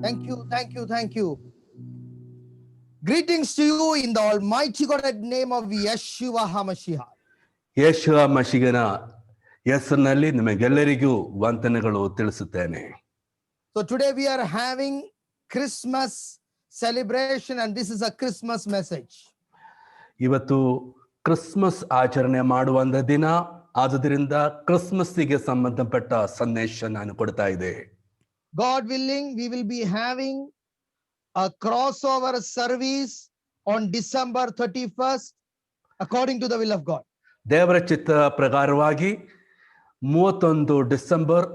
Thank you, thank you, thank you. Greetings to you in the almighty God name of Yeshua HaMashiach. ಯೇಸುವ ಮಶಿಗನ ಹೆಸರಿನಲ್ಲಿ ನಿಮಗೆಲ್ಲರಿಗೂ ವಂದನೆಗಳು ತಿಳಿಸುತ್ತೇನೆ. So today we are having Christmas celebration and this is a Christmas message. ಇವತ್ತು Christmas ಆಚರಣೆ ಮಾಡುವಂತ ದಿನ, ಆದುದರಿಂದ ಕ್ರಿಸ್ಮಸ್ಸಿಗೆ ಸಂಬಂಧಪಟ್ಟ ಸಂದೇಶ ನಾನು ಕೊಡ್ತಾ ಇದೆ. God willing, we will be having a crossover service on December 31st according to the will of God. ದೇವರ ಚಿತ್ತ ಪ್ರಕಾರವಾಗಿ 31 ಡಿಸೆಂಬರ್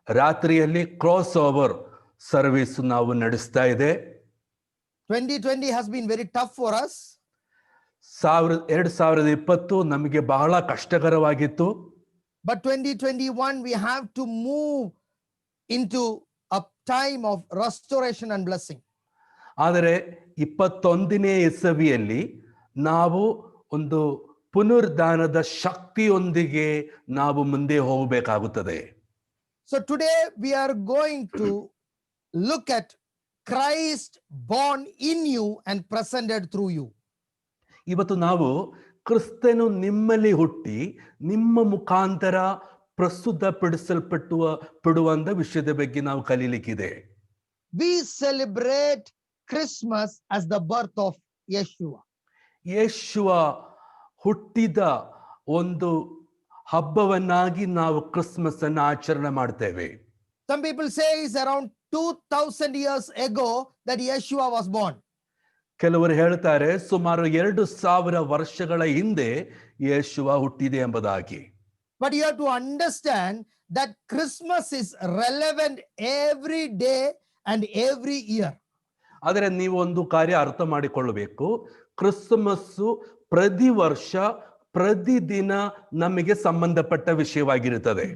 ರಾತ್ರಿಯಲ್ಲಿ ಕ್ರಾಸ್ ಓವರ್ ಸರ್ವಿಸ್ ನಾವು ನಡೆಸ್ತಾ ಇದೆ. 2020 has been very tough for us. 2020 ನಮಗೆ ಬಹಳ ಕಷ್ಟಕರವಾಗಿತ್ತು. But 2021 we have to move into a time of restoration and blessing. ಆದರೆ 21ನೇ ಇಸವಿಯಲ್ಲಿ ನಾವು ಒಂದು ಪುನರುದ್ಧಾನದ ಶಕ್ತಿಯೊಂದಿಗೆ ನಾವು ಮುಂದೆ ಹೋಗಬೇಕಾಗುತ್ತದೆ. So today we are going to look at Christ born in you and presented through you. ಇವತ್ತು ನಾವು ಕ್ರಿಸ್ತನು ನಿಮ್ಮಲ್ಲಿ ಹುಟ್ಟಿ ನಿಮ್ಮ ಮುಖಾಂತರ ಪಡುವಂತ ವಿಷಯದ ಬಗ್ಗೆ ನಾವು ಕಲಿಲಿಕ್ಕಿದೆ. We celebrate Christmas as the birth of Yeshua. ಯೇಸುವ ಹುಟ್ಟಿದ ಒಂದು ಹಬ್ಬವನ್ನಾಗಿ ನಾವು ಕ್ರಿಸ್ಮಸ್ ಅನ್ನು ಆಚರಣೆ ಮಾಡ್ತೇವೆ. Some people say it's around 2000 years ago that Yeshua was born. ಕೆಲವರು ಹೇಳ್ತಾರೆ ಸುಮಾರು 2000 ವರ್ಷಗಳ ಹಿಂದೆ ಯೇಸುವ ಹುಟ್ಟಿದೆ ಎಂಬುದಾಗಿ. But you have to understand that Christmas is relevant every day and every year. ಆದರೆ ನೀವು ಒಂದು ಕಾರ್ಯ ಅರ್ಥ ಮಾಡಿಕೊಳ್ಳಬೇಕು, ಕ್ರಿಸ್ಮಸ್ ಪ್ರತಿ ವರ್ಷ ಪ್ರತಿದಿನ ನಮಗೆ ಸಂಬಂಧಪಟ್ಟ ವಿಷಯವಾಗಿರುತ್ತದೆ.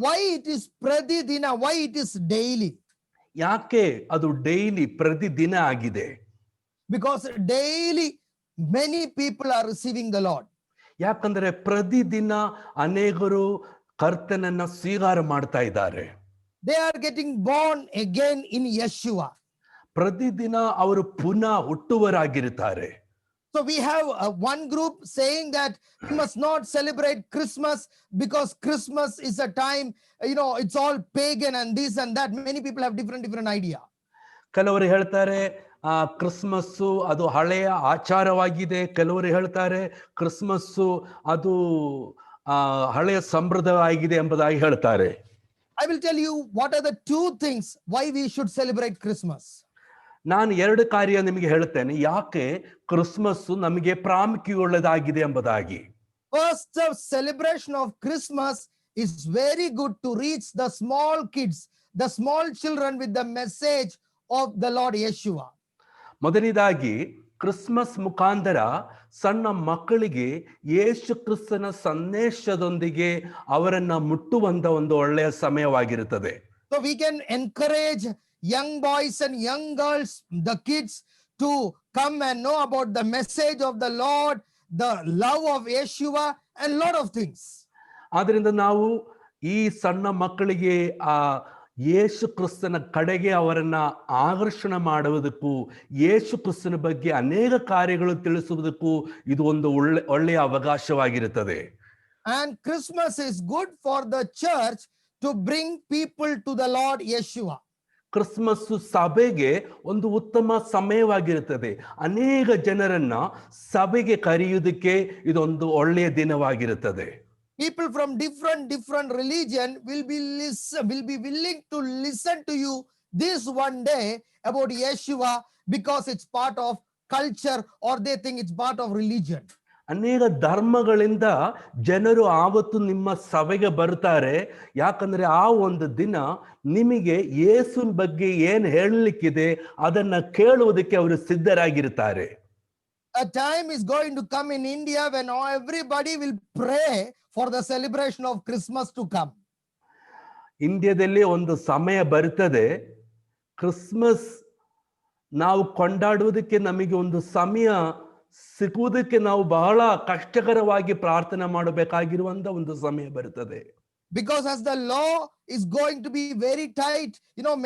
Why it is pradidina? Why it is daily? ಯಾಕೆ ಅದು ಡೈಲಿ ಪ್ರತಿದಿನ ಆಗಿದೆ? Because daily many people are receiving the Lord. ಯಾಕಂದ್ರೆ ಪ್ರತಿದಿನ ಅನೇಕರು ಕರ್ತನನ್ನ ಸ್ವೀಕಾರ ಮಾಡ್ತಾ ಇದ್ದಾರೆ. They are getting born again in Yeshua. ಪ್ರತಿದಿನ ಅವರು ಪುನಃ ಹುಟ್ಟುವರಾಗಿರುತ್ತಾರೆ. So we have one group saying that we must not celebrate Christmas because Christmas is a time, it's all pagan and this and that. Many people have different idea. ಕೆಲವರು ಹೇಳ್ತಾರೆ Christmas ಅದು ಹಳೆಯ ಆಚಾರವಾಗಿದೆ. ಕೆಲವರು ಹೇಳ್ತಾರೆ Christmas ಅದು ಹಳೆಯ ಸಂಪ್ರದಾಯ ಆಗಿದೆ ಎಂಬುದಾಗಿ ಹೇಳ್ತಾರೆ. I will tell you what are the two things why we should celebrate Christmas. ನಾನು ಎರಡು ಕಾರ್ಯ ನಿಮಗೆ ಹೇಳ್ತೇನೆ ಯಾಕೆ ಕ್ರಿಸ್ಮಸ್ ನಮಗೆ ಪ್ರಾಮುಖ್ಯವುಳ್ಳದಾಗಿದೆ ಎಂಬುದಾಗಿ. First, the celebration of Christmas is very good to reach the small kids, the small children with the message of the Lord Yeshua. ಮೊದಲನೇದಾಗಿ Christmas ಮುಖಾಂತರ ಸಣ್ಣ ಮಕ್ಕಳಿಗೆ ಯೇಸು ಕ್ರಿಸ್ತನ ಸಂದೇಶದೊಂದಿಗೆ ಅವರನ್ನ ಮುಟ್ಟುವಂತ ಒಂದು ಒಳ್ಳೆಯ ಸಮಯವಾಗಿರುತ್ತದೆ. So we can encourage young boys and young girls, the kids, to come and know about the message of the Lord, the love of Yeshua, and lot of things. ಆದ್ರಿಂದ ನಾವು ಈ ಸಣ್ಣ ಮಕ್ಕಳಿಗೆ ಆ ಯೇಸು ಕ್ರಿಸ್ತನ ಕಡೆಗೆ ಅವರನ್ನ ಆಕರ್ಷಣ ಮಾಡುವುದಕ್ಕೂ ಯೇಸು ಕ್ರಿಸ್ತನ ಬಗ್ಗೆ ಅನೇಕ ಕಾರ್ಯಗಳು ತಿಳಿಸುವುದಕ್ಕೂ ಇದು ಒಂದು ಒಳ್ಳೆಯ ಅವಕಾಶವಾಗಿರುತ್ತದೆ. And Christmas is good for the church to bring people to the Lord Yeshua. Christmas ಸಭೆಗೆ ಒಂದು ಉತ್ತಮ ಸಮಯವಾಗಿರುತ್ತದೆ. ಅನೇಕ ಜನರನ್ನ ಸಭೆಗೆ ಕರೆಯುವುದಕ್ಕೆ ಇದೊಂದು ಒಳ್ಳೆಯ ದಿನವಾಗಿರುತ್ತದೆ. People from different religion will be willing to listen to you this one day about Yeshua because it's part of culture or they think it's part of religion. ಅನೇಕ ಧರ್ಮಗಳಿಂದ ಜನರು ಆವತ್ತು ನಿಮ್ಮ ಸಭೆಗೆ ಬರ್ತಾರೆ. ಯಾಕಂದ್ರೆ ಆ ಒಂದು ದಿನ ನಿಮಗೆ ಯೇಸುವಿನ ಬಗ್ಗೆ ಏನು ಹೇಳಲಿಕ್ಕಿದೆ ಅದನ್ನ ಕೇಳುವುದಕ್ಕೆ ಅವರು ಸಿದ್ಧರಾಗಿರ್ತಾರೆ. A time is going to come in India when everybody will pray for the celebration of Christmas to come. ಇಂಡಿಯಾದಲ್ಲಿ ಒಂದು ಸಮಯ ಬರ್ತದೆ, ಕ್ರಿಸ್ಮಸ್ ನಾವು ಕೊಂಡಾಡುವುದಕ್ಕೆ ನಮಗೆ ಒಂದು ಸಮಯ ಸಿಗುವುದಕ್ಕೆ ನಾವು ಬಹಳ ಕಷ್ಟಕರವಾಗಿ ಪ್ರಾರ್ಥನೆ ಮಾಡಬೇಕಾಗಿರುವಂತ ಒಂದು ಸಮಯ ಬರುತ್ತದೆ. Because as the law is going to be very tight,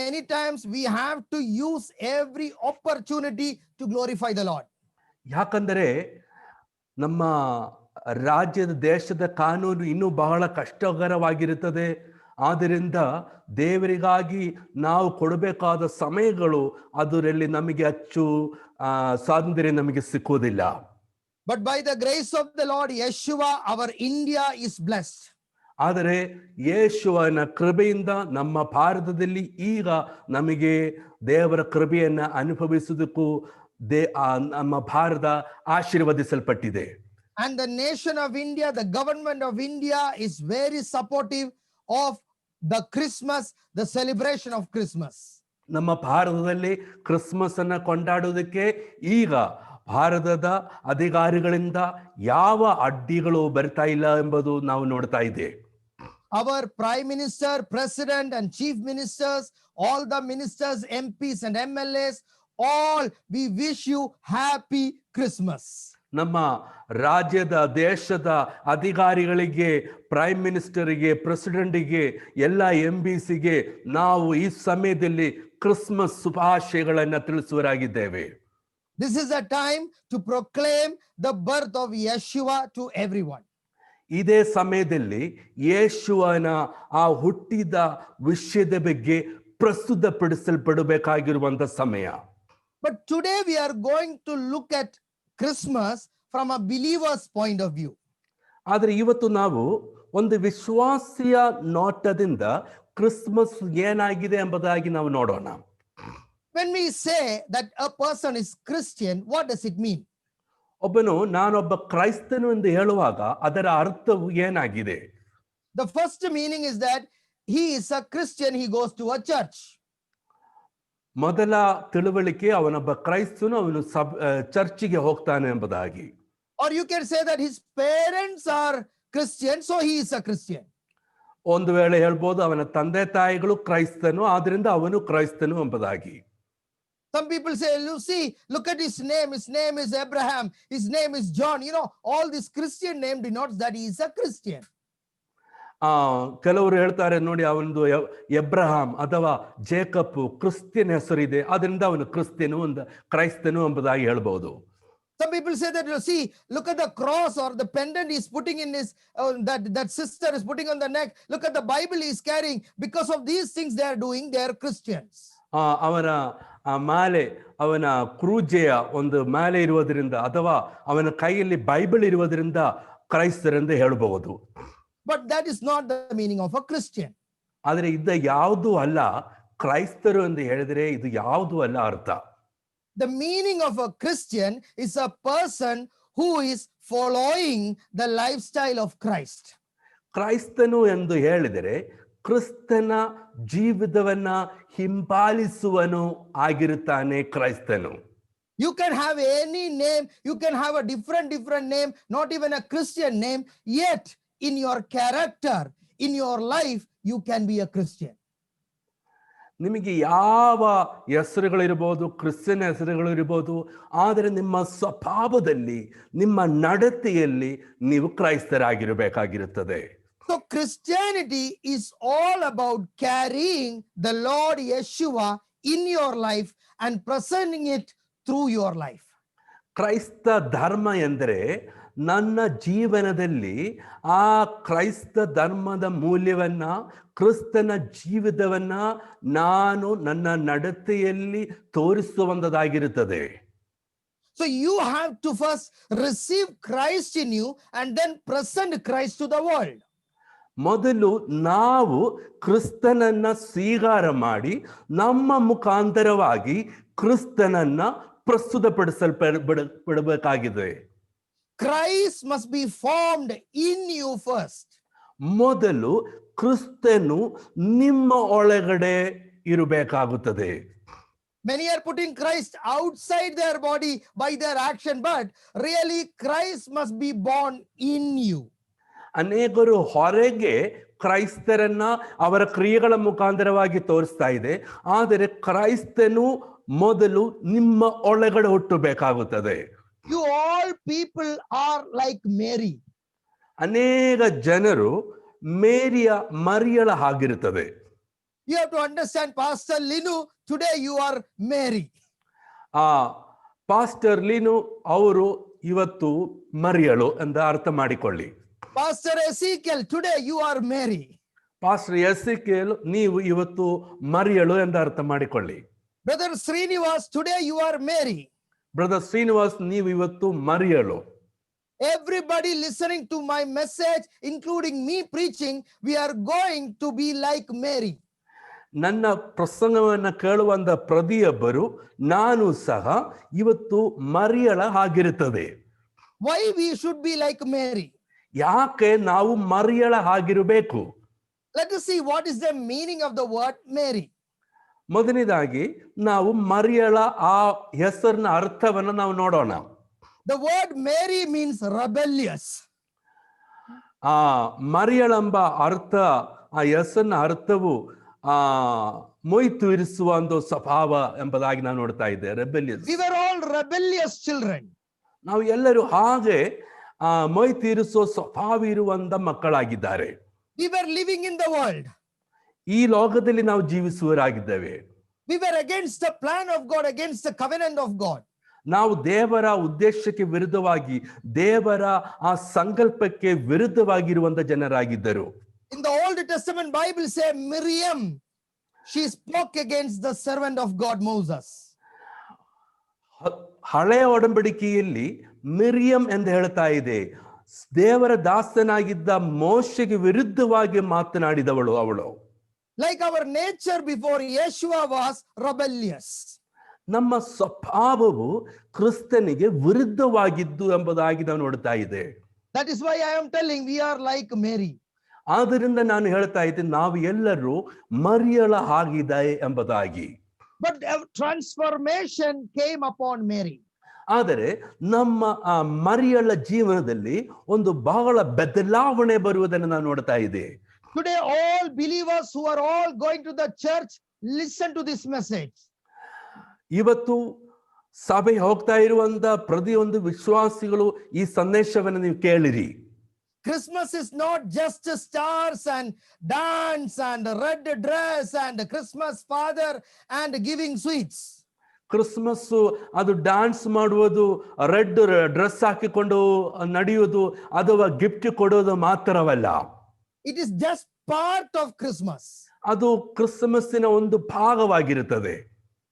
many times we have to use every opportunity to glorify the Lord. ಯಾಕಂದರೆ ನಮ್ಮ ರಾಜ್ಯದ ದೇಶದ ಕಾನೂನು ಇನ್ನೂ ಬಹಳ ಕಷ್ಟಕರವಾಗಿರುತ್ತದೆ. ಆದ್ದರಿಂದ ದೇವರಿಗಾಗಿ ನಾವು ಕೊಡಬೇಕಾದ ಸಮಯಗಳು ಅದರಲ್ಲಿ ನಮಗೆ ಹೆಚ್ಚು ಸ್ವಾತಂತ್ರ್ಯ ನಮಗೆ ಸಿಕ್ಕುವುದಿಲ್ಲ. But by the grace of the Lord Yeshua, our India is blessed. ಆದರೆ ಯೇಸುವನ ಕೃಪೆಯಿಂದ ನಮ್ಮ ಭಾರತದಲ್ಲಿ ಈಗ ನಮಗೆ ದೇವರ ಕೃಪೆಯನ್ನ ಅನುಭವಿಸುವುದಕ್ಕೂ ನಮ್ಮ Bharat ಆಶೀರ್ವದಿಸಲ್ಪಟ್ಟಿದೆ. And the nation of India, the government of India is very supportive of the Christmas, the celebration of Christmas. ನಮ್ಮ ಭಾರತದಲ್ಲಿ ಕ್ರಿಸ್ಮಸ್ ಅನ್ನ ಕೊಂಡಾಡುವುದಕ್ಕೆ ಈಗ ಭಾರತದ ಅಧಿಕಾರಿಗಳಿಂದ ಯಾವ ಅಡ್ಡಿಗಳು ಬರ್ತಾ ಇಲ್ಲ ಎಂಬುದು ನಾವು ನೋಡ್ತಾ ಇದ್ದೇವೆ. Our Prime Minister, President and Chief Ministers, all the ministers, MPs and MLAs, all we wish you happy Christmas. ನಮ್ಮ ರಾಜ್ಯದ ದೇಶದ ಅಧಿಕಾರಿಗಳಿಗೆ, ಪ್ರೈಮ್ ಮಿನಿಸ್ಟರ್ಗೆ, ಪ್ರೆಸಿಡೆಂಟ್ಗೆ, ಎಲ್ಲ MPsಗೆ ನಾವು ಈ ಸಮಯದಲ್ಲಿ ಕ್ರಿಸ್ಮಸ್ ಶುಭಾಶಯಗಳನ್ನು ತಿಳಿಸುವರಾಗಿದ್ದೇವೆ. This is a time to proclaim the birth of Yeshua to everyone. ಇದೇ ಸಮಯದಲ್ಲಿ ಯೇಸುವನ ಆ ಹುಟ್ಟಿದ ವಿಷಯದ ಬಗ್ಗೆ ಪ್ರಸ್ತುತಪಡಿಸಲ್ಪಡಬೇಕಾಗಿರುವಂತ ಸಮಯ. But today we are going to look at Christmas from a believer's point of view. ಆದರೆ ಇವತ್ತು ನಾವು ಒಂದು ವಿಶ್ವಾಸಿಯ ನೋಟದಿಂದ ಕ್ರಿಸ್ಮಸ್ ಏನಾಗಿದೆ ಎಂಬುದಾಗಿ ನಾವು ನೋಡೋಣ. When we say that a person is Christian, what does it mean? ಒಬ್ಬನು ನಾನೊಬ್ಬ ಕ್ರೈಸ್ತನು ಎಂದು ಹೇಳುವಾಗ ಅದರ ಅರ್ಥವು ಏನಾಗಿದೆ? The first meaning is that he is a Christian, he goes to a church. ಮೊದಲ ತಿಳುವಳಿಕೆ ಅವನೊಬ್ಬ ಕ್ರೈಸ್ತನು, ಅವನು ಚರ್ಚಿಗೆ ಹೋಗ್ತಾನೆ ಎಂಬುದಾಗಿ. Or you can say that his parents are Christian, so he is a Christian. ಒಂದು ವೇಳೆ ಹೇಳ್ಬೋದು ಅವನ ತಂದೆ ತಾಯಿಗಳು ಕ್ರೈಸ್ತನು, ಆದ್ರಿಂದ ಅವನು ಕ್ರೈಸ್ತನು ಎಂಬುದಾಗಿ. Some people say, look at his name is Abraham, his name is John. All this Christian name denotes that he is a Christian. ಕೆಲವರು ಹೇಳ್ತಾರೆ, ನೋಡಿ ಅವನದು ಎಬ್ರಹಾಂ ಅಥವಾ ಜೇಕಬ್ ಕ್ರಿಸ್ತಿಯನ್ ಹೆಸರಿದೆ, ಅದರಿಂದ ಅವನು ಕ್ರಿಸ್ತಿಯನು, ಕ್ರೈಸ್ತನು ಎಂಬುದಾಗಿ ಹೇಳ್ಬೋದು. Some people say that, look at the cross or the pendant he's putting in his, that sister is putting on the neck. Look at the Bible he's carrying. Because of these things they are doing, they are Christians. ಅವನ ಮಾಲೆ, ಅವನ ಕ್ರೂಜೆಯ ಒಂದು ಮಾಲೆ ಇರುವುದರಿಂದ ಅಥವಾ ಅವನ ಕೈಯಲ್ಲಿ Bible ಇರುವುದರಿಂದ ಕ್ರೈಸ್ತರೆಂದು ಹೇಳಬಹುದು. But that is not the meaning of a Christian. ಆದರೆ ಇದು ಯಾವುದು ಅಲ್ಲ, ಕ್ರೈಸ್ತರು ಎಂದು ಹೇಳಿದರೆ ಇದು ಯಾವುದು ಅಲ್ಲ ಅರ್ಥ. The meaning of a Christian is a person who is following the lifestyle of Christ. ಕ್ರೈಸ್ತನು ಎಂದು ಹೇಳಿದರೆ ಕ್ರಿಸ್ತನ ಜೀವಿತವನ್ನ ಹಿಂಬಾಲಿಸುವನು ಆಗಿರುತ್ತಾನೆ ಕ್ರೈಸ್ತನು. You can have any name, you can have a different name, not even a Christian name, yet in your character, in your life, you can be a Christian. ನಿಮಗೆ ಯಾವ ಹೆಸರುಗಳಿರ್ಬೋದು, Christian ಹೆಸರುಗಳಿರ್ಬೋದು, ಆದರೆ ನಿಮ್ಮ ಸ್ವಭಾವದಲ್ಲಿ, ನಿಮ್ಮ ನಡತೆಯಲ್ಲಿ ನೀವು ಕ್ರೈಸ್ತರಾಗಿರಬೇಕಾಗಿರುತ್ತದೆ. So Christianity is all about carrying the Lord Yeshua in your life and presenting it through your life. ಕ್ರೈಸ್ತ ಧರ್ಮ ಎಂದರೆ ನನ್ನ ಜೀವನದಲ್ಲಿ ಆ ಕ್ರೈಸ್ತ ಧರ್ಮದ ಮೂಲ್ಯವನ್ನ, ಕ್ರಿಸ್ತನ ಜೀವಿತವನ್ನ ನಾನು ನನ್ನ ನಡತೆಯಲ್ಲಿ ತೋರಿಸುವಂತದಾಗಿರುತ್ತದೆ. So you have to first receive Christ in you and then present Christ to the world. ಮೊದಲು ನಾವು ಕ್ರಿಸ್ತನನ್ನ ಸ್ವೀಕಾರ ಮಾಡಿ ನಮ್ಮ ಮುಖಾಂತರವಾಗಿ ಕ್ರಿಸ್ತನನ್ನ ಪ್ರಸ್ತುತಪಡಿಸಲ್ಪಡಬೇಕಾಗಿದೆ. Christ must be formed in you first. ಮೊದಲು ಕ್ರಿಸ್ತನು ನಿಮ್ಮ ಒಳಗಡೆ ಇರಬೇಕಾಗುತ್ತದೆ. Many are putting Christ outside their body by their action, but really Christ must be born in you. ಅನೇಕರು ಹೊರಗೆ ಕ್ರೈಸ್ತರನ್ನ ಅವರ ಕ್ರಿಯೆಗಳ ಮುಖಾಂತರವಾಗಿ ತೋರಿಸ್ತಾ ಇದೆ, ಆದರೆ ಕ್ರೈಸ್ತನು ಮೊದಲು ನಿಮ್ಮ ಒಳಗಡೆ ಹುಟ್ಟಬೇಕಾಗುತ್ತದೆ. You all people are like Mary. ಅನೇಕ ಜನರು ಮೇರಿಯ ಮರಿಯಳ ಹಾಗಿರುತ್ತದೆ. You have to understand, Pastor Linu, today you are Mary. ಆ ಪಾಸ್ಟರ್ ಲೀನು ಅವರು ಇವತ್ತು ಮರಿಯಳು ಎಂದು ಅರ್ಥ ಮಾಡಿಕೊಳ್ಳಿ. Pastor Ezekiel, today you are Mary. Pastor Ezekiel, ನೀವು ಇವತ್ತು ಮರಿಯಳು ಎಂದು ಅರ್ಥ ಮಾಡಿಕೊಳ್ಳಿ. Brother Srinivas, today you are Mary. Brother Srinivas, ನೀವು ಇವತ್ತು ಮರಿಯಳು. Everybody listening to my message, including me preaching, we are going to be like Mary. ನನ್ನ ಪ್ರಸಂಗವನ್ನು ಕೇಳುವಂತ ಪ್ರತಿಯೊಬ್ಬರು, ನಾನು ಸಹ ಇವತ್ತು ಮರಿಯಳ ಹಾಗಿರುತ್ತದೆ. Why we should be like Mary? ಯಾಕೆ ನಾವು ಮರಿಯಳ ಹಾಗಿರಬೇಕು? Let us see what is the meaning of the word Mary. ಮೊದಲನೇದಾಗಿ ನಾವು ಮರಿಯಳ ಆ ಹೆಸರಿನ ಅರ್ಥವನ್ನು ನಾವು ನೋಡೋಣ. The word Mary means rebellious. ಆ ಮರಿಯಳೆಂಬ ಅರ್ಥ, ಆ ಹೆಸರಿನ ಅರ್ಥವು ಮೊಯ್ತು ಇರಿಸುವ ಒಂದು ಸ್ವಭಾವ ಎಂಬುದಾಗಿ ನಾವು ನೋಡ್ತಾ ಇದ್ದೇವೆ. Rebellious. We were all rebellious children. ನಾವು ಎಲ್ಲರೂ ಹಾಗೆ ಮೊಯ್ತು ಇರಿಸುವ ಸ್ವಭಾವ ಇರುವಂತ ಮಕ್ಕಳಾಗಿದ್ದಾರೆ. We were living in the world. ಈ ಲೋಕದಲ್ಲಿ ನಾವು ಜೀವಿಸುವರಾಗಿದ್ದೇವೆ. We were against the plan of God, against the covenant of God. ನಾವು ದೇವರ ಉದ್ದೇಶಕ್ಕೆ ವಿರುದ್ಧವಾಗಿ, ದೇವರ ಆ ಸಂಕಲ್ಪಕ್ಕೆ ವಿರುದ್ಧವಾಗಿರುವಂತ ಜನರಾಗಿದ್ದರು. In the Old Testament Bible say Miriam, she spoke against the servant of God Moses. ಹಳೆಯ ಒಡಂಬಡಿಕೆಯಲ್ಲಿ ಮಿರಿಯಂ ಎಂದು ಹೇಳ್ತಾ ಇದೆ, ದೇವರ ದಾಸನಾಗಿದ್ದ ಮೋಶೆಗೆ ವಿರುದ್ಧವಾಗಿ ಮಾತನಾಡಿದವಳು ಅವಳು. Like our nature before Yeshua was rebellious. ನಮ್ಮ ಸ್ವಭಾವವು ಕ್ರಿಸ್ತನಿಗೆ ವಿರುದ್ಧವಾಗಿದ್ದು ಎಂಬುದಾಗಿ ನಾವು ನೋಡ್ತಾ ಇದೆ. That is why I am telling we are like Mary. ಆದ್ದರಿಂದ ನಾನು ಹೇಳ್ತಾ ಇದ್ದೆ, ನಾವು ಎಲ್ಲರೂ ಮರಿಯಳ ಹಾಗಿದೆ ಎಂಬುದಾಗಿ. But a transformation came upon Mary. ಆದರೆ ನಮ್ಮ ಆ ಮರಿಯಳ ಜೀವನದಲ್ಲಿ ಒಂದು ಬಹಳ ಬದಲಾವಣೆ ಬರುವುದನ್ನು ನಾವು ನೋಡ್ತಾ ಇದ್ದೆ. Today all believers who are all going to the church, listen to this message. ಇವತ್ತು ಸಭೆ ಹೋಗ್ತಾ ಇರುವಂತ ಪ್ರತಿಯೊಂದು ವಿಶ್ವಾಸಿಗಳು ಈ ಸಂದೇಶವನ್ನು ನೀವು ಕೇಳಿರಿ. Christmas is not just stars and dance and red dress and Christmas father and giving sweets. Christmas ಅದು ಡ್ಯಾನ್ಸ್ ಮಾಡುವುದು, ರೆಡ್ ಡ್ರೆಸ್ ಹಾಕಿಕೊಂಡು ನಡೆಯುವುದು, ಅಥವಾ ಗಿಫ್ಟ್ ಕೊಡೋದು ಮಾತ್ರವಲ್ಲ. It is just part of Christmas. ಅದು ಕ್ರಿಸ್ಮಸ್ಸಿನ ಒಂದು ಭಾಗವಾಗಿರುತ್ತದೆ.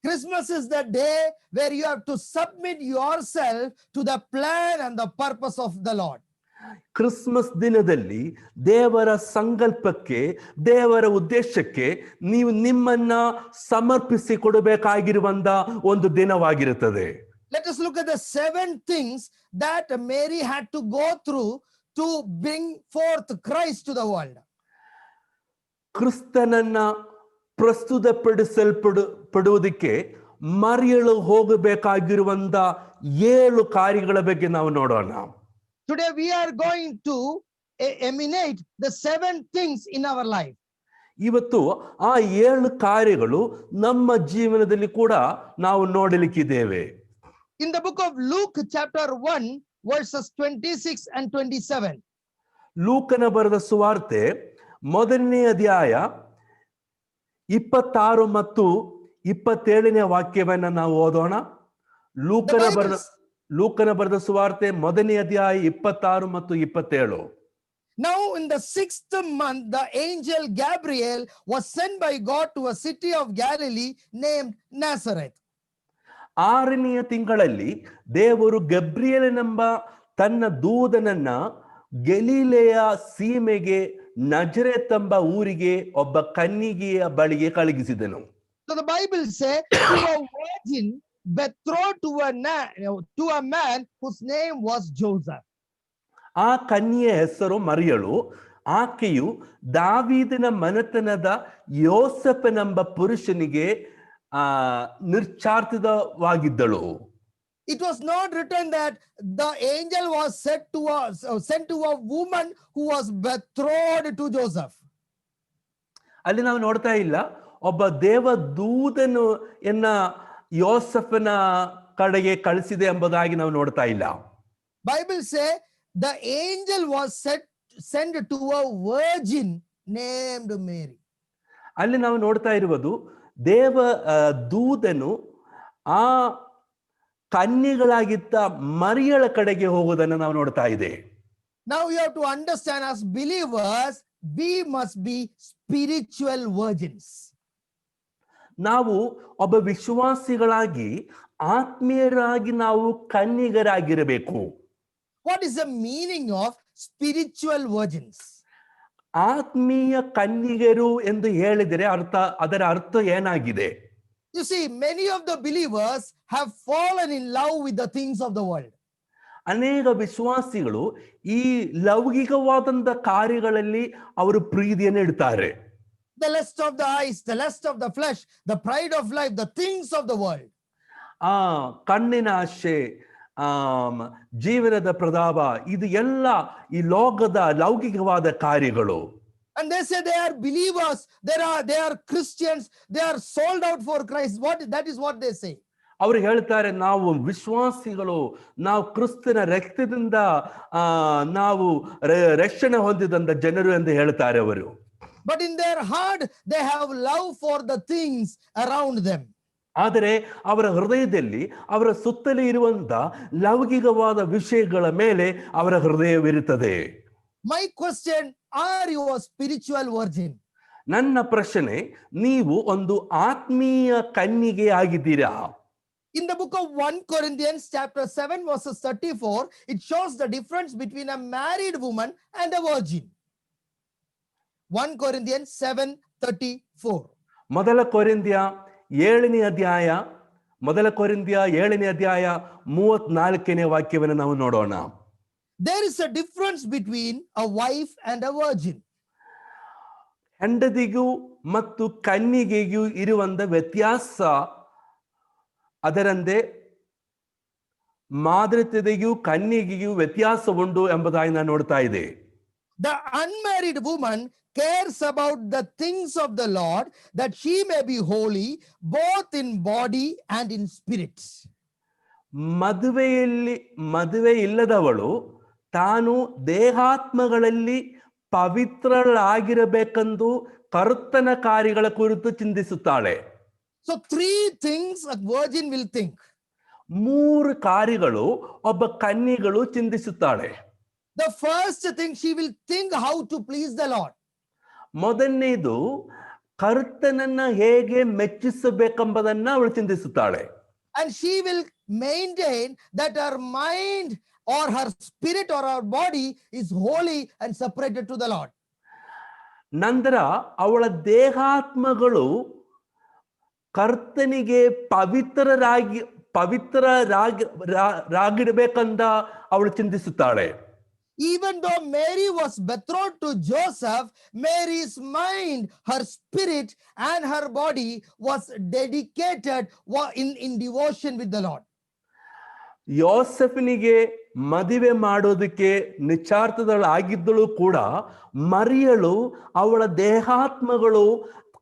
Christmas is the day where you have to submit yourself to the plan and the purpose of the Lord. Christmas ದಿನದಲ್ಲಿ ದೇವರ ಸಂಕಲ್ಪಕ್ಕೆ, ದೇವರ ಉದ್ದೇಶಕ್ಕೆ ನೀವು ನಿಮ್ಮನ್ನ ಸಮರ್ಪಿಸಿ ಕೊಡಬೇಕಾಗಿರುವಂತ ಒಂದು ದಿನವಾಗಿರುತ್ತದೆ. Let us look at the 7 things that Mary had to go through to bring forth Christ to the world. ಕ್ರಿಸ್ತನನ್ನ ಪ್ರಸ್ತುತಪಡಿಸಲ್ಪಡುವುದಕ್ಕೆ ಮರಿಯಳು ಹೋಗಬೇಕಾಗಿರುವಂತ 7 ಕಾರ್ಯಗಳ ಬಗ್ಗೆ ನಾವು ನೋಡೋಣ. Today we are going to emanate the 7 things in our life. ಇವತ್ತು ಆ 7 ಕಾರ್ಯಗಳು ನಮ್ಮ ಜೀವನದಲ್ಲಿ ಕೂಡ ನಾವು ನೋಡಲಿಕ್ಕಿದ್ದೇವೆ. In the book of Luke chapter 1 verses 26 and 27. ಲೂಕನ ಬರೆದ ಸುವಾರ್ತೆ 1ನೇ ಅಧ್ಯಾಯ 26 ಮತ್ತು 27ನೇ ವಾಕ್ಯವನ್ನ ನಾವು ಓದೋಣ. ಲೂಕನ ಬರೆದ ಸುವಾರ್ತೆ 1ನೇ ಅಧ್ಯಾಯ 26 ಮತ್ತು 27. Now in the 6th month, the angel Gabriel was sent by God to a city of Galilee named Nazareth. 6ನೆಯ ತಿಂಗಳಲ್ಲಿ ದೇವರು ಗಬ್ರಿಯೇಲನೆಂಬ ತನ್ನ ದೂತನನ್ನ ಗಲಿಲೆಯ ಸೀಮೆಗೆ ನಜರೇತ್ ಎಂಬ ಊರಿಗೆ ಒಬ್ಬ ಕನ್ನಿಗೆಯ ಬಳಿಗೆ ಕಳುಹಿಸಿದನು. So the Bible says to a virgin betrothed to a man whose name was Joseph. ಆ ಕನ್ಯೆಯ ಹೆಸರು ಮರಿಯಳು. ಆಕೆಯು ದಾವೀದನ ಮನೆತನದ ಯೋಸೆಫನೆಂಬ ಪುರುಷನಿಗೆ ನಿರ್ಚಾರ್ತಿತವಾಗಿದ್ದಳು. It was not written that the angel was sent to a woman who was betrothed to Joseph. ಅಲ್ಲಿ ನಾವು ನೋಡ್ತಾ ಇಲ್ಲ ಒಬ್ಬ ದೇವ ದೂತನು ಯೋಸೆಫನ ಕಡೆಗೆ ಕಳಿಸಿದೆ ಎಂಬುದಾಗಿ ನಾವು ನೋಡ್ತಾ ಇಲ್ಲ. Bible say the angel was sent to a virgin named Mary. ಅಲ್ಲಿ ನಾವು ನೋಡ್ತಾ ಇರುವುದು ದೇವ ದೂತನು ಆ ಕನ್ಯೆಗಳಾಗಿದ್ದ ಮರಿಯಳ ಕಡೆಗೆ ಹೋಗುವುದನ್ನು ನಾವು ನೋಡ್ತಾ ಇದೆ. Now you have to understand, as believers, we must be spiritual virgins. ನಾವು ಒಬ್ಬ ವಿಶ್ವಾಸಿಗಳಾಗಿ ಆತ್ಮೀಯರಾಗಿ ನಾವು ಕನ್ಯೆಯರಾಗಿರಬೇಕು. What is the meaning of spiritual virgins? ಆತ್ಮೀಯ ಕನ್ಯೆಯರು ಎಂದು ಹೇಳಿದರೆ ಅದರ ಅರ್ಥ ಏನಾಗಿದೆ? You see, many of the believers have fallen in love with the things of the world. ಅನೇಕ ವಿಶ್ವಾಸಿಗಳು ಈ ಲೌಕಿಕವಾದಂತ ಕಾರ್ಯಗಳಲ್ಲಿ ಅವರು ಪ್ರೀತಿಯನ್ನು ಇಡ್ತಾರೆ. The lust of the eyes, the lust of the flesh, the pride of life, the things of the world. ಕಣ್ಣಿನ ಆಶೆ, ಜೀವನದ ಪ್ರತಾಪ, ಇದು ಎಲ್ಲ ಈ ಲೋಕದ ಲೌಕಿಕವಾದ ಕಾರ್ಯಗಳು. And they say they are believers, they are Christians, they are sold out for Christ. That is what they say. ಅವರು ಹೇಳ್ತಾರೆ, ನಾವು ವಿಶ್ವಾಸಿಗಳು, ನಾವು ಕ್ರಿಸ್ತನ ರಕ್ತದಿಂದ ನಾವು ರಕ್ಷಣೆ ಹೊಂದಿದಂತ ಜನರು ಎಂದು ಹೇಳ್ತಾರೆ ಅವರು. But in their heart they have love for the things around them. ಆದರೆ ಅವರ ಹೃದಯದಲ್ಲಿ ಅವರ ಸುತ್ತಲೇ ಇರುವಂತ ಲೌಕಿಕವಾದ ವಿಷಯಗಳ ಮೇಲೆ ಅವರ ಹೃದಯವಿರುತ್ತದೆ. My question, are you a spiritual virgin? ನನ್ನ ಪ್ರಶ್ನೆ, ನೀವು ಒಂದು ಆತ್ಮೀಯ ಕನ್ಯೆಗೆ ಆಗಿದ್ದೀರಾ? In the book of 1 Corinthians chapter 7 verses 34, it shows the difference between a married woman and a virgin. 1 Corinthians 7:34. ಮೊದಲ ಕೊರಿಂಥ್ಯ 7ನೇ ಅಧ್ಯಾಯ 34ನೇ ವಾಕ್ಯವನ್ನು ನಾವು ನೋಡೋಣ. There is a difference between a wife and a virgin. ಹೆಂಡತಿಗೂ ಮತ್ತು ಕನ್ಯೆಗೆಗೂ ಇರುವಂತ ವ್ಯತ್ಯಾಸ ಅದರಂತೆ ಮಾದೃತೆಗೂ ಕನ್ಯೆಗೆಗೂ ವ್ಯತ್ಯಾಸ ಉಂಟು ಎಂಬುದಾಗಿ ನಾನು ನೋಡ್ತಾ ಇದೆ. The unmarried woman cares about the things of the Lord, that she may be holy both in body and in spirit. ಮದುವೆ ಇಲ್ಲದವಳು ತಾನು ದೇಹಾತ್ಮಗಳಲ್ಲಿ ಪವಿತ್ರಳಾಗಿರಬೇಕೆಂದು ಕರ್ತನ ಕಾರ್ಯಗಳ ಕುರಿತು ಚಿಂತಿಸುತ್ತಾಳೆ. So 3 things a virgin will think. 3 ಕಾರ್ಯಗಳು ಒಬ್ಬ ಕನ್ಯೆಗಳು ಚಿಂತಿಸುತ್ತಾಳೆ. The first thing, she will think how to please the Lord. ಮೊದಲನೇದು ಕರ್ತನನ್ನ ಹೇಗೆ ಮೆಚ್ಚಿಸಬೇಕೆಂಬುದನ್ನ ಅವಳು ಚಿಂತಿಸುತ್ತಾಳೆ. And she will maintain that her mind or her spirit or her body is holy and separated to the Lord. ನಂತರ ಅವಳ ದೇಹಾತ್ಮಗಳು ಕರ್ತನಿಗೆ ಪವಿತ್ರರಾಗಿರಬೇಕಂತ ಅವಳು ಚಿಂತಿಸುತ್ತಾಳೆ. Even though Mary was betrothed to Joseph, Mary's mind, her spirit and her body was dedicated in devotion with the Lord. ಯೋಸೆಫನಿಗೆ ಮದುವೆ ಮಾಡೋದಕ್ಕೆ ನಿಶ್ಚಾರ್ಥದಳಾಗಿದ್ದಳು ಕೂಡ ಮರಿಯಳು ಅವಳ ದೇಹಾತ್ಮಗಳು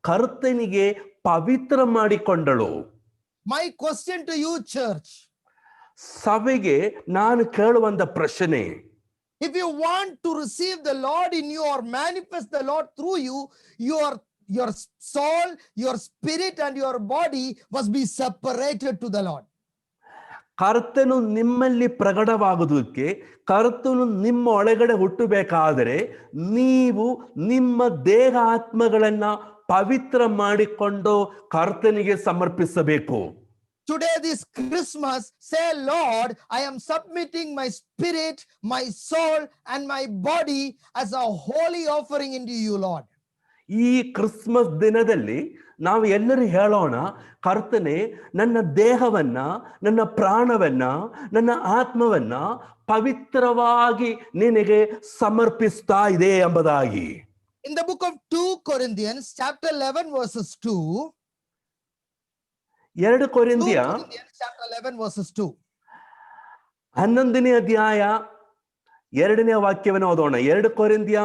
ಕರ್ತನಿಗೆ ಪವಿತ್ರ ಮಾಡಿಕೊಂಡಳು. My question to you, church, ಸಭೆಗೆ ನಾನು ಕೇಳುವಂತ ಪ್ರಶ್ನೆ, if you want to receive the Lord in you or manifest the Lord through you, your soul, your spirit and your body must be separated to the Lord. ಕರ್ತನು ನಿಮ್ಮಲ್ಲಿ ಪ್ರಕಟವಾಗುವುದಕ್ಕೆ, ಕರ್ತನು ನಿಮ್ಮ ಒಳಗಡೆ ಹುಟ್ಟಬೇಕಾದರೆ ನೀವು ನಿಮ್ಮ ದೇಹ ಆತ್ಮಗಳನ್ನ ಪವಿತ್ರ ಮಾಡಿಕೊಂಡು ಕರ್ತನಿಗೆ ಸಮರ್ಪಿಸಬೇಕು. Today, this Christmas, say, Lord, I am submitting my spirit, my soul, and my body as a holy offering into you, Lord. ಈ ಕ್ರಿಸ್ಮಸ್ ದಿನದಲ್ಲಿ ನಾವು ಎಲ್ಲರೂ ಹೇಳೋಣ, ಕರ್ತನೆ, ನನ್ನ ದೇಹವನ್ನ, ನನ್ನ ಪ್ರಾಣವನ್ನ, ನನ್ನ ಆತ್ಮವನ್ನ ಪವಿತ್ರವಾಗಿ ನಿನಗೆ ಸಮರ್ಪಿಸ್ತಾ ಇದೆ ಎಂಬುದಾಗಿ. In the book of 2 Corinthians, chapter 11, verses 2. 2 ಕೊರಿಂಥ್ಯ chapter 11, verses 2. 11ನೇ ಅಧ್ಯಾಯ 2ನೇ ವಾಕ್ಯವನ್ನು ಓದೋಣ. 2 ಕೊರಿಂಥ್ಯ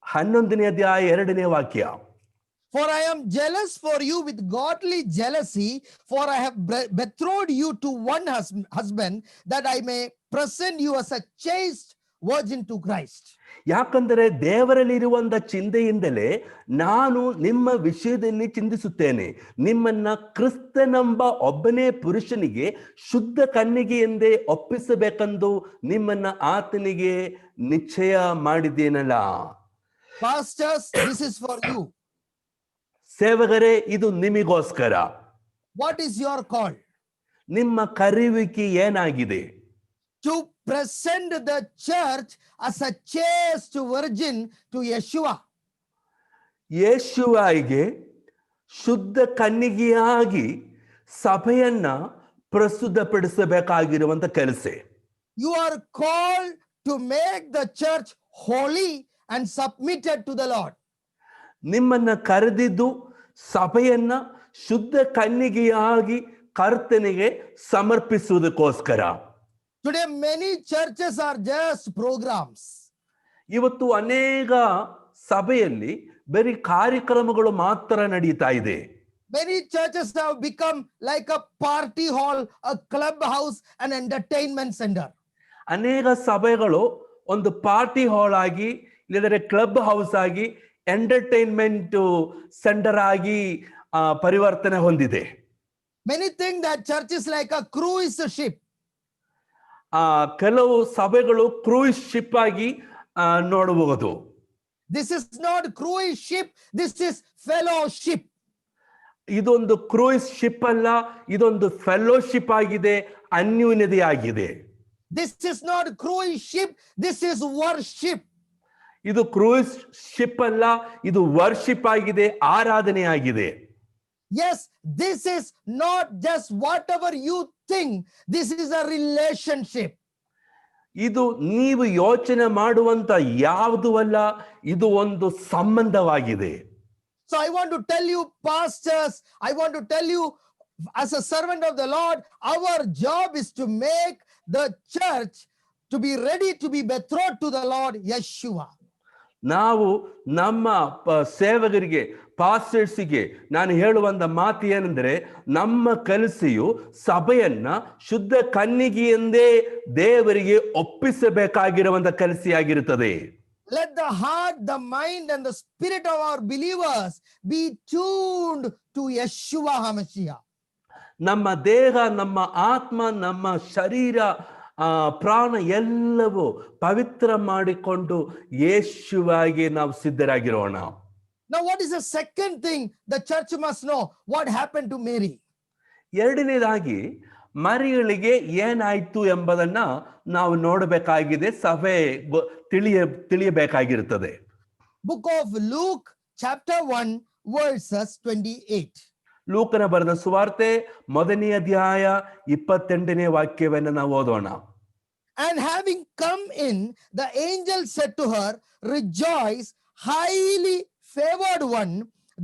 11ನೇ ಅಧ್ಯಾಯ 2ನೇ ವಾಕ್ಯ. For I am jealous for you with godly jealousy, for I have betrothed you to one husband, that I may present you as a chaste virgin to Christ. ಯಾಕಂದರೆ ದೇವರಲ್ಲಿರುವಂತ ಚಿಂತೆಯಿಂದಲೇ ನಾನು ನಿಮ್ಮ ವಿಷಯದಲ್ಲಿ ಚಿಂತಿಸುತ್ತೇನೆ. ನಿಮ್ಮನ್ನ ಕ್ರಿಸ್ತನೆಂಬ ಒಬ್ಬನೇ ಪುರುಷನಿಗೆ ಶುದ್ಧ ಕನ್ನಿಗೆಯೆಂದೇ ಒಪ್ಪಿಸಬೇಕೆಂದು ನಿಮ್ಮನ್ನ ಆತನಿಗೆ ನಿಶ್ಚಯ ಮಾಡಿದ್ದೇನಲ್ಲ. Pastors, this is for you. ಸೇವಕರೇ, ಇದು ನಿಮಗೋಸ್ಕರ. What is your call? ನಿಮ್ಮ ಕರೆಯುವಿಕೆ ಏನಾಗಿದೆ? To present the church as a chaste virgin to Yeshua. ಯೇಸುವಿಗೆ ಶುದ್ಧ ಕನ್ನಿಗೆಯಾಗಿ ಸಭೆಯನ್ನ ಪ್ರಸ್ತುತಪಡಿಸಬೇಕಾಗಿರುವಂತ ಕೆಲಸ. You are called to make the church holy and submitted to the Lord. ನಿಮ್ಮನ್ನ ಕರೆದಿದ್ದು ಸಭೆಯನ್ನ ಶುದ್ಧ ಕನ್ನಿಗೆಯಾಗಿ ಕರ್ತನಿಗೆ ಸಮರ್ಪಿಸುವುದಕ್ಕೋಸ್ಕರ. Today many churches are just programs. ಇವತ್ತು ಅನೇಕ ಸಭೆಯಲ್ಲಿ ಬರೀ ಕಾರ್ಯಕ್ರಮಗಳು ಮಾತ್ರ ನಡೀತಾ ಇದೆ. Many churches have become like a party hall, a clubhouse, an entertainment center. ಅನೇಕ ಸಭೆಗಳು ಒಂದು ಪಾರ್ಟಿ ಹಾಲ್ ಆಗಿ, ಇಲ್ಲದ್ರೆ ಕ್ಲಬ್ ಹೌಸ್ ಆಗಿ, ಎಂಟರ್ಟೈನ್ಮೆಂಟ್ ಸೆಂಟರ್ ಆಗಿ ಪರಿವರ್ತನೆ ಹೊಂದಿದೆ. Many think that church is like a cruise ship. ಕೆಲವು ಸಭೆಗಳು ಕ್ರೂಯಿಸ್ ಶಿಪ್ ಆಗಿ ನೋಡಬಹುದು. This is not cruise ship, this is fellowship. ಇದೊಂದು ಕ್ರೂಯಿಸ್ ಶಿಪ್ ಅಲ್ಲ, ಇದೊಂದು ಫೆಲೋಶಿಪ್ ಆಗಿದೆ, ಅನ್ಯೂನ್ಯತೆ ಆಗಿದೆ. This is not cruise ship, this is worship. ಇದು ಕ್ರೂಯಿಸ್ ಶಿಪ್ ಅಲ್ಲ, ಇದು ವರ್ಷಿಪ್ ಆಗಿದೆ, ಆರಾಧನೆ ಆಗಿದೆ. Yes, this is not just whatever you think, this is a relationship. ಇದು ನೀವು ಯೋಚನೆ ಮಾಡುವಂತ ಯಾವುದು ಅಲ್ಲ, ಇದು ಒಂದು ಸಂಬಂಧವಾಗಿದೆ. So I want to tell you, pastors, I want to tell you as a servant of the Lord, our job is to make the church to be ready to be betrothed to the Lord Yeshua. ನಾವು ನಮ್ಮ ಸೇವಕರಿಗೆ, ಪಾಸ್ಟರ್ಸ್ಗೆ ನಾನು ಹೇಳುವಂತ ಮಾತು ಏನೆಂದರೆ, ನಮ್ಮ ಕೆಲಸೆಯು ಸಭೆಯನ್ನ ಶುದ್ಧ ಕನ್ನಿಗೆಯೆಂದೇ ದೇವರಿಗೆ ಒಪ್ಪಿಸಬೇಕಾಗಿರುವಂತ ಕೆಲಸೆಯಾಗಿರುತ್ತದೆ. Let the heart, the mind, and the spirit of our believers be tuned to Yeshua HaMashiach. ನಮ್ಮ ದೇಹ, ನಮ್ಮ ಆತ್ಮ, ನಮ್ಮ ಶರೀರ, ಪ್ರಾಣ ಎಲ್ಲವೂ ಪವಿತ್ರ ಮಾಡಿಕೊಂಡು ಯೇಸುವಿಗೆ ನಾವು ಸಿದ್ಧರಾಗಿರೋಣ. Now, what is the second thing the church must know? What happened to Mary? ಎರಡನೇದಾಗಿ ಮರಿಯಳಿಗೆ ಏನಾಯ್ತು ಎಂಬುದನ್ನ ನಾವು ನೋಡಬೇಕಾಗಿದೆ, ಸಭೆ ತಿಳಿಯಬೇಕಾಗಿರುತ್ತದೆ. Book of Luke, chapter 1, verses 28. ಲೂಕನ ಬರೆದ ಸುವಾರ್ತೆ 1ನೇ ಅಧ್ಯಾಯ 28ನೇ ವಾಕ್ಯವನ್ನು ನಾವು ಓದೋಣ. And having come in, the angel said to her, "Rejoice, highly favored one,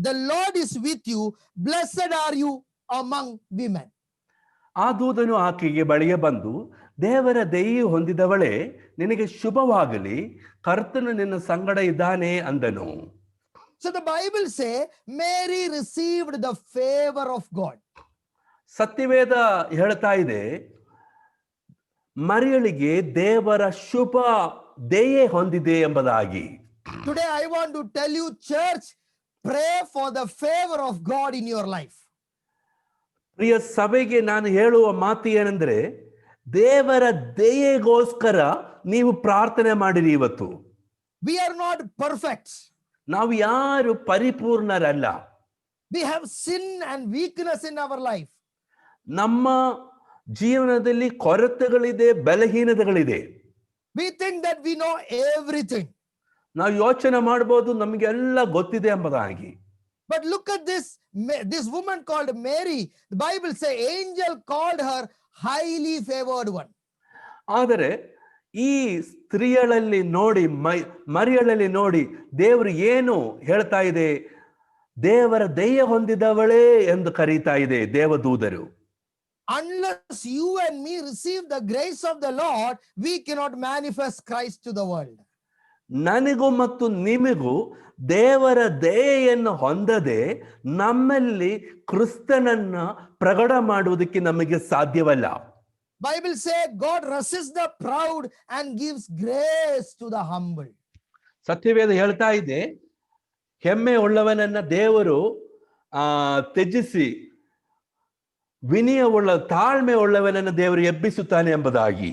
the Lord is with you, blessed are you among women." ಆ ದೂತನು ಆಕೆಗೆ ಬಳಿಗೆ ಬಂದು, ದೇವರ ದಯೆ ಹೊಂದಿದವಳೇ, ನಿನಗೆ ಶುಭವಾಗಲಿ, ಕರ್ತನು ನಿನ್ನ ಸಂಗಡ ಇದ್ದಾನೆ ಅಂದನು. So the Bible say Mary received the favor of God. ಸತ್ಯವೇದ ಹೇಳ್ತಾ ಇದೆ, ಮರಿಯಳಿಗೆ ದೇವರ ಶುಭ ದಯೆ ಹೊಂದಿದೆ ಎಂಬುದಾಗಿ. Today I want to tell you, church, pray for the favor of God in your life. ಪ್ರಿಯ ಸಭೆಗೆ ನಾನು ಹೇಳುವ ಮಾತು ಏನೆಂದ್ರೆ, ದೇವರ ದಯೆಗೋಸ್ಕರ ನೀವು ಪ್ರಾರ್ಥನೆ ಮಾಡಿರಿ. ಇವತ್ತು We are not perfect. ನಾವು ಯಾರು ಪರಿಪೂರ್ಣರಲ್ಲ. We have sin and weakness in our life. ನಮ್ಮ ಜೀವನದಲ್ಲಿ ಕೊರತೆಗಳಿದೆ, ಬಲಹೀನತೆಗಳಿದೆ. We think that we know everything. ನಾವು ಯೋಚನೆ ಮಾಡಬಹುದು ನಮಗೆಲ್ಲ ಗೊತ್ತಿದೆ ಎಂಬುದಾಗಿ. But look at this woman called Mary. The Bible says angel called her highly favored one. ಆದರೆ ಈ ಸ್ತ್ರೀಯಳಲ್ಲಿ ನೋಡಿ, ಮರಿಯಳಲ್ಲಿ ನೋಡಿ, ದೇವರು ಏನು ಹೇಳ್ತಾ ಇದೆ? ದೇವರ ದಯೆ ಹೊಂದಿದವಳೇ ಎಂದು ಕರೀತಾ ಇದೆ ದೇವದೂತರು. Unless you and me receive the grace of the Lord, we cannot manifest Christ to the world. ನನಗೂ ಮತ್ತು ನಿಮಗೂ ದೇವರ ದಯೆಯನ್ನು ಹೊಂದದೆ ನಮ್ಮಲ್ಲಿ ಕ್ರಿಸ್ತನನ್ನ ಪ್ರಕಟ ಮಾಡುವುದಕ್ಕೆ ನಮಗೆ ಸಾಧ್ಯವಲ್ಲ. Bible say God resists the proud and gives grace to the humble. ಸತ್ಯವೇದ ಹೇಳ್ತಾ ಇದೆ, ಹೆಮ್ಮೆ ಉಳ್ಳವನನ್ನ ದೇವರು ತ್ಯಜಿಸಿ ವಿನಯವುಳ್ಳ ತಾಳ್ಮೆ ಉಳ್ಳವನನ್ನು ದೇವರು ಎಬ್ಬಿಸುತ್ತಾನೆ ಎಂಬುದಾಗಿ.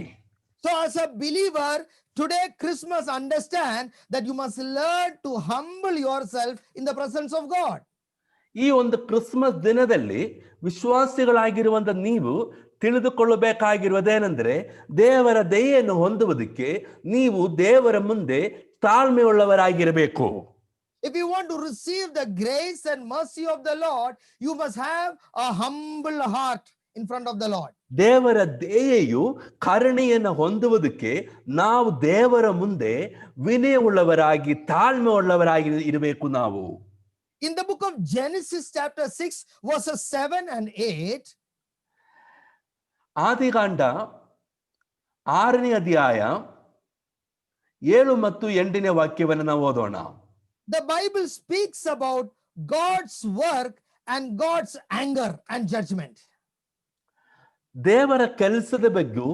So as a believer, today Christmas, understand that you must learn to humble yourself in the presence of God. ಈ ಒಂದು ಕ್ರಿಸ್ಮಸ್ ದಿನದಲ್ಲಿ ವಿಶ್ವಾಸಿಗಳಾಗಿರುವಂತ ನೀವು ತಿಳಿದುಕೊಳ್ಳಬೇಕಾಗಿರುವುದೇನೆಂದ್ರೆ, ದೇವರ ದಯೆಯನ್ನು ಹೊಂದುವುದಕ್ಕೆ ನೀವು ದೇವರ ಮುಂದೆ ತಾಳ್ಮೆ ಉಳ್ಳವರಾಗಿರಬೇಕು. If you want to receive the grace and mercy of the Lord, you must have a humble heart in front of the Lord. ದೇವರ ದಯೆಯು ಕರುಣೆಯನ್ನು ಹೊಂದುವುದಕ್ಕೆ ನಾವು ದೇವರ ಮುಂದೆ ವಿನಯವುಳ್ಳವರಾಗಿ ತಾಳ್ಮೆ ಉಳ್ಳವರಾಗಿ ಇರಬೇಕು ನಾವು. In the book of Genesis chapter 6 verses 7 and 8, ಆದಿಕಾಂಡ 6ನೇ ಅಧ್ಯಾಯ 7 ಮತ್ತು 8ನೇ ವಾಕ್ಯವನ್ನು ನಾವು ಓದೋಣ. the Bible speaks about God's work and God's anger and judgment. ದೇವರ ಕೆಲಸದ ಬಗ್ಗೆ,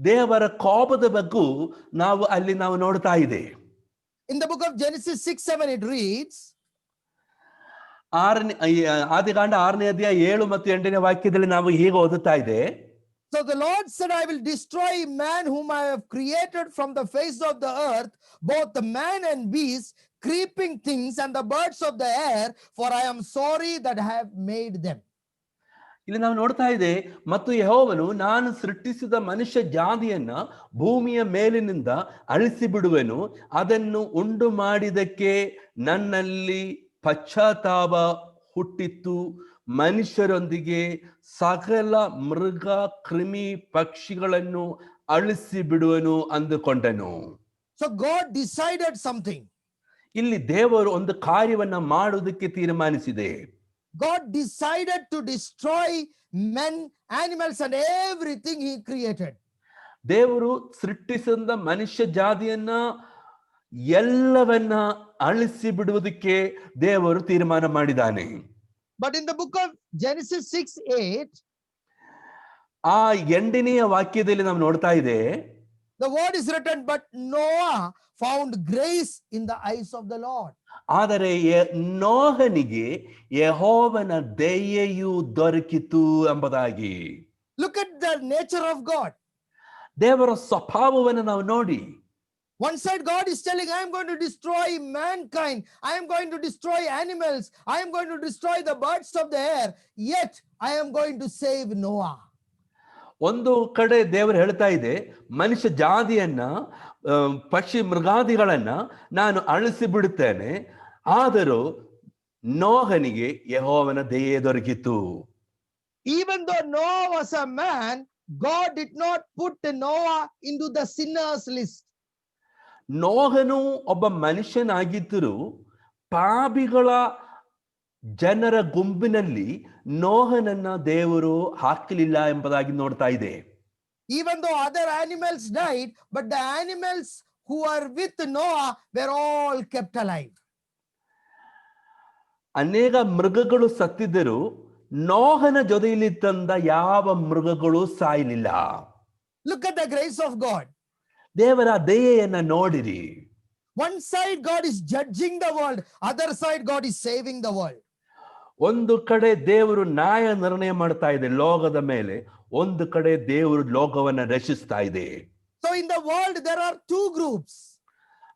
ದೇವರ ಕೋಪದ ಬಗ್ಗೆ ನಾವು ನೋಡ್ತಾ ಇದೆ. In the book of Genesis 6:7 it reads, ಆದಿಕಾಂಡ 6ನೇ ಅಧ್ಯಾಯ 7 ಮತ್ತು 8ನೇ ವಾಕ್ಯದಲ್ಲಿ ನಾವು ಹೀಗೆ ಓದುತ್ತಾ ಇದೆ. so the Lord said, I will destroy man whom I have created from the face of the earth, both the man and beast, creeping things and the birds of the air, for I am sorry that I have made them. ಇಲ್ಲಿ ನಾವು ನೋಡ್ತಾ ಇದೆ, ಮತ್ತು ಯೆಹೋವನು ನಾನು ಸೃಷ್ಟಿಸಿದ ಮನುಷ್ಯ ಜಾತಿಯನ್ನ ಭೂಮಿಯ ಮೇಲಿನಿಂದ ಅಳಿಸಿ ಬಿಡುವೆನು, ಅದನ್ನು ಉಂಟು ಮಾಡಿದಕ್ಕೆ ನನ್ನಲ್ಲಿ ಪಶ್ಚಾತ್ತಾಪ ಹುಟ್ಟಿತ್ತು, ಮನುಷ್ಯರೊಂದಿಗೆ ಸಕಲ ಮೃಗ ಕ್ರಿಮಿ ಪಕ್ಷಿಗಳನ್ನು ಅಳಿಸಿ ಬಿಡುವೆನು ಅಂದುಕೊಂಡನು. So God decided something. ಇಲ್ಲಿ ದೇವರು ಒಂದು ಕಾರ್ಯವನ್ನ ಮಾಡುವುದಕ್ಕೆ ತೀರ್ಮಾನಿಸಿದೆ. God decided to destroy men, animals and everything he created. ದೇವರು ಸೃಷ್ಟಿಸಿದ ಮನುಷ್ಯ ಜಾತಿಯನ್ನ ಎಲ್ಲವನ್ನ ಅಳಿಸಿ ಬಿಡುವುದಕ್ಕೆ ದೇವರು ತೀರ್ಮಾನ ಮಾಡಿದ್ದಾನೆ. But in the book of Genesis 6:8, ಆ 8ನೇ ವಾಕ್ಯದಲ್ಲಿ ನಾವು ನೋಡ್ತಾ ಇದೆ, the word is written, but Noah found grace in the eyes of the Lord. ಆದರೆ ನೋಹನಿಗೆ ಯೆಹೋವನ ದಯೆಯು ದೊರಕಿತು ಎಂಬುದಾಗಿ. Look at the nature of God. ದೇವರ ಸ್ವಭಾವವನ್ನು ನಾವು ನೋಡಿ. One side God is telling, I am going to destroy mankind, I am going to destroy animals, I am going to destroy the birds of the air, yet I am going to save Noah. ಒಂದು ಕಡೆ ದೇವರು ಹೇಳ್ತಾ ಇದೆ, ಮನುಷ್ಯ ಜಾತಿಯನ್ನ ಪಕ್ಷಿ ಮೃಗಾದಿಗಳನ್ನ ನಾನು ಅಳಿಸಿ ಬಿಡುತ್ತೇನೆ, ಆದರೂ ನೋಹನಿಗೆ ಯೆಹೋವನ ದಯೆ ದೊರಕಿತು. Even though Noah was a man, God did not put Noah into the sinners list. ನೋಹನು ಒಬ್ಬ ಮನುಷ್ಯನಾಗಿದ್ದರೂ ಪಾಪಿಗಳ ಜನರ ಗುಂಪಿನಲ್ಲಿ ನೋಹನನ್ನ ದೇವರು ಹಾಕಲಿಲ್ಲ ಎಂಬುದಾಗಿ ನೋಡ್ತಾ ಇದೆ. Even though other animals died, but the animals who are with Noah were all kept alive. ಅನೇಕ ಮೃಗಗಳು ಸತ್ತಿದ್ದರು, ನೋಹನ ಜೊತೆಯಲ್ಲಿ ತಂದ ಯಾವ ಮೃಗಗಳು ಸಾಯಲಿಲ್ಲ. Look at the grace of God. ದೇವರ ದಯೆಯನ್ನ ನೋಡಿರಿ. One side God is judging the world, other side God is saving the world. ಒಂದು ಕಡೆ ದೇವರು ನ್ಯಾಯ ನಿರ್ಣಯ ಮಾಡ್ತಾ ಇದೆ ಲೋಕದ ಮೇಲೆ, ಒಂದು ಕಡೆ ದೇವರು ಲೋಕವನ್ನ ರಕ್ಷಿಸ್ತಾ ಇದೆ. So in the world there are two groups.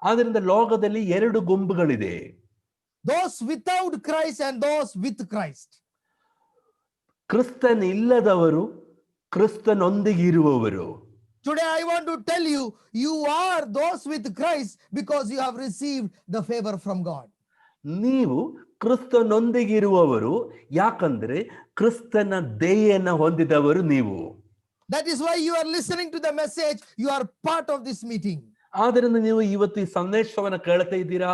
ಆದ್ರಿಂದ ಲೋಕದಲ್ಲಿ 2 ಗುಂಪುಗಳಿದೆ. Those without Christ and those with Christ. ಕ್ರಿಸ್ತನ್ ಇಲ್ಲದವರು, ಕ್ರಿಸ್ತನೊಂದಿಗೆ ಇರುವವರು. Today I want to tell you, you are those with Christ because you have received the favor from God. ನೀವು ಕ್ರಿಸ್ತನೊಂದಿಗೆ ಇರುವವರು, ಯಾಕಂದ್ರೆ ಕ್ರಿಸ್ತನ ದಯೆಯನ್ನು ಹೊಂದಿದವರು ನೀವು. That is why you are listening to the message, you are part of this meeting. ಆದ್ದರಿಂದ ನೀವು ಇವತ್ತು ಈ ಸಂದೇಶವನ್ನು ಕೇಳ್ತಾ ಇದ್ದೀರಾ,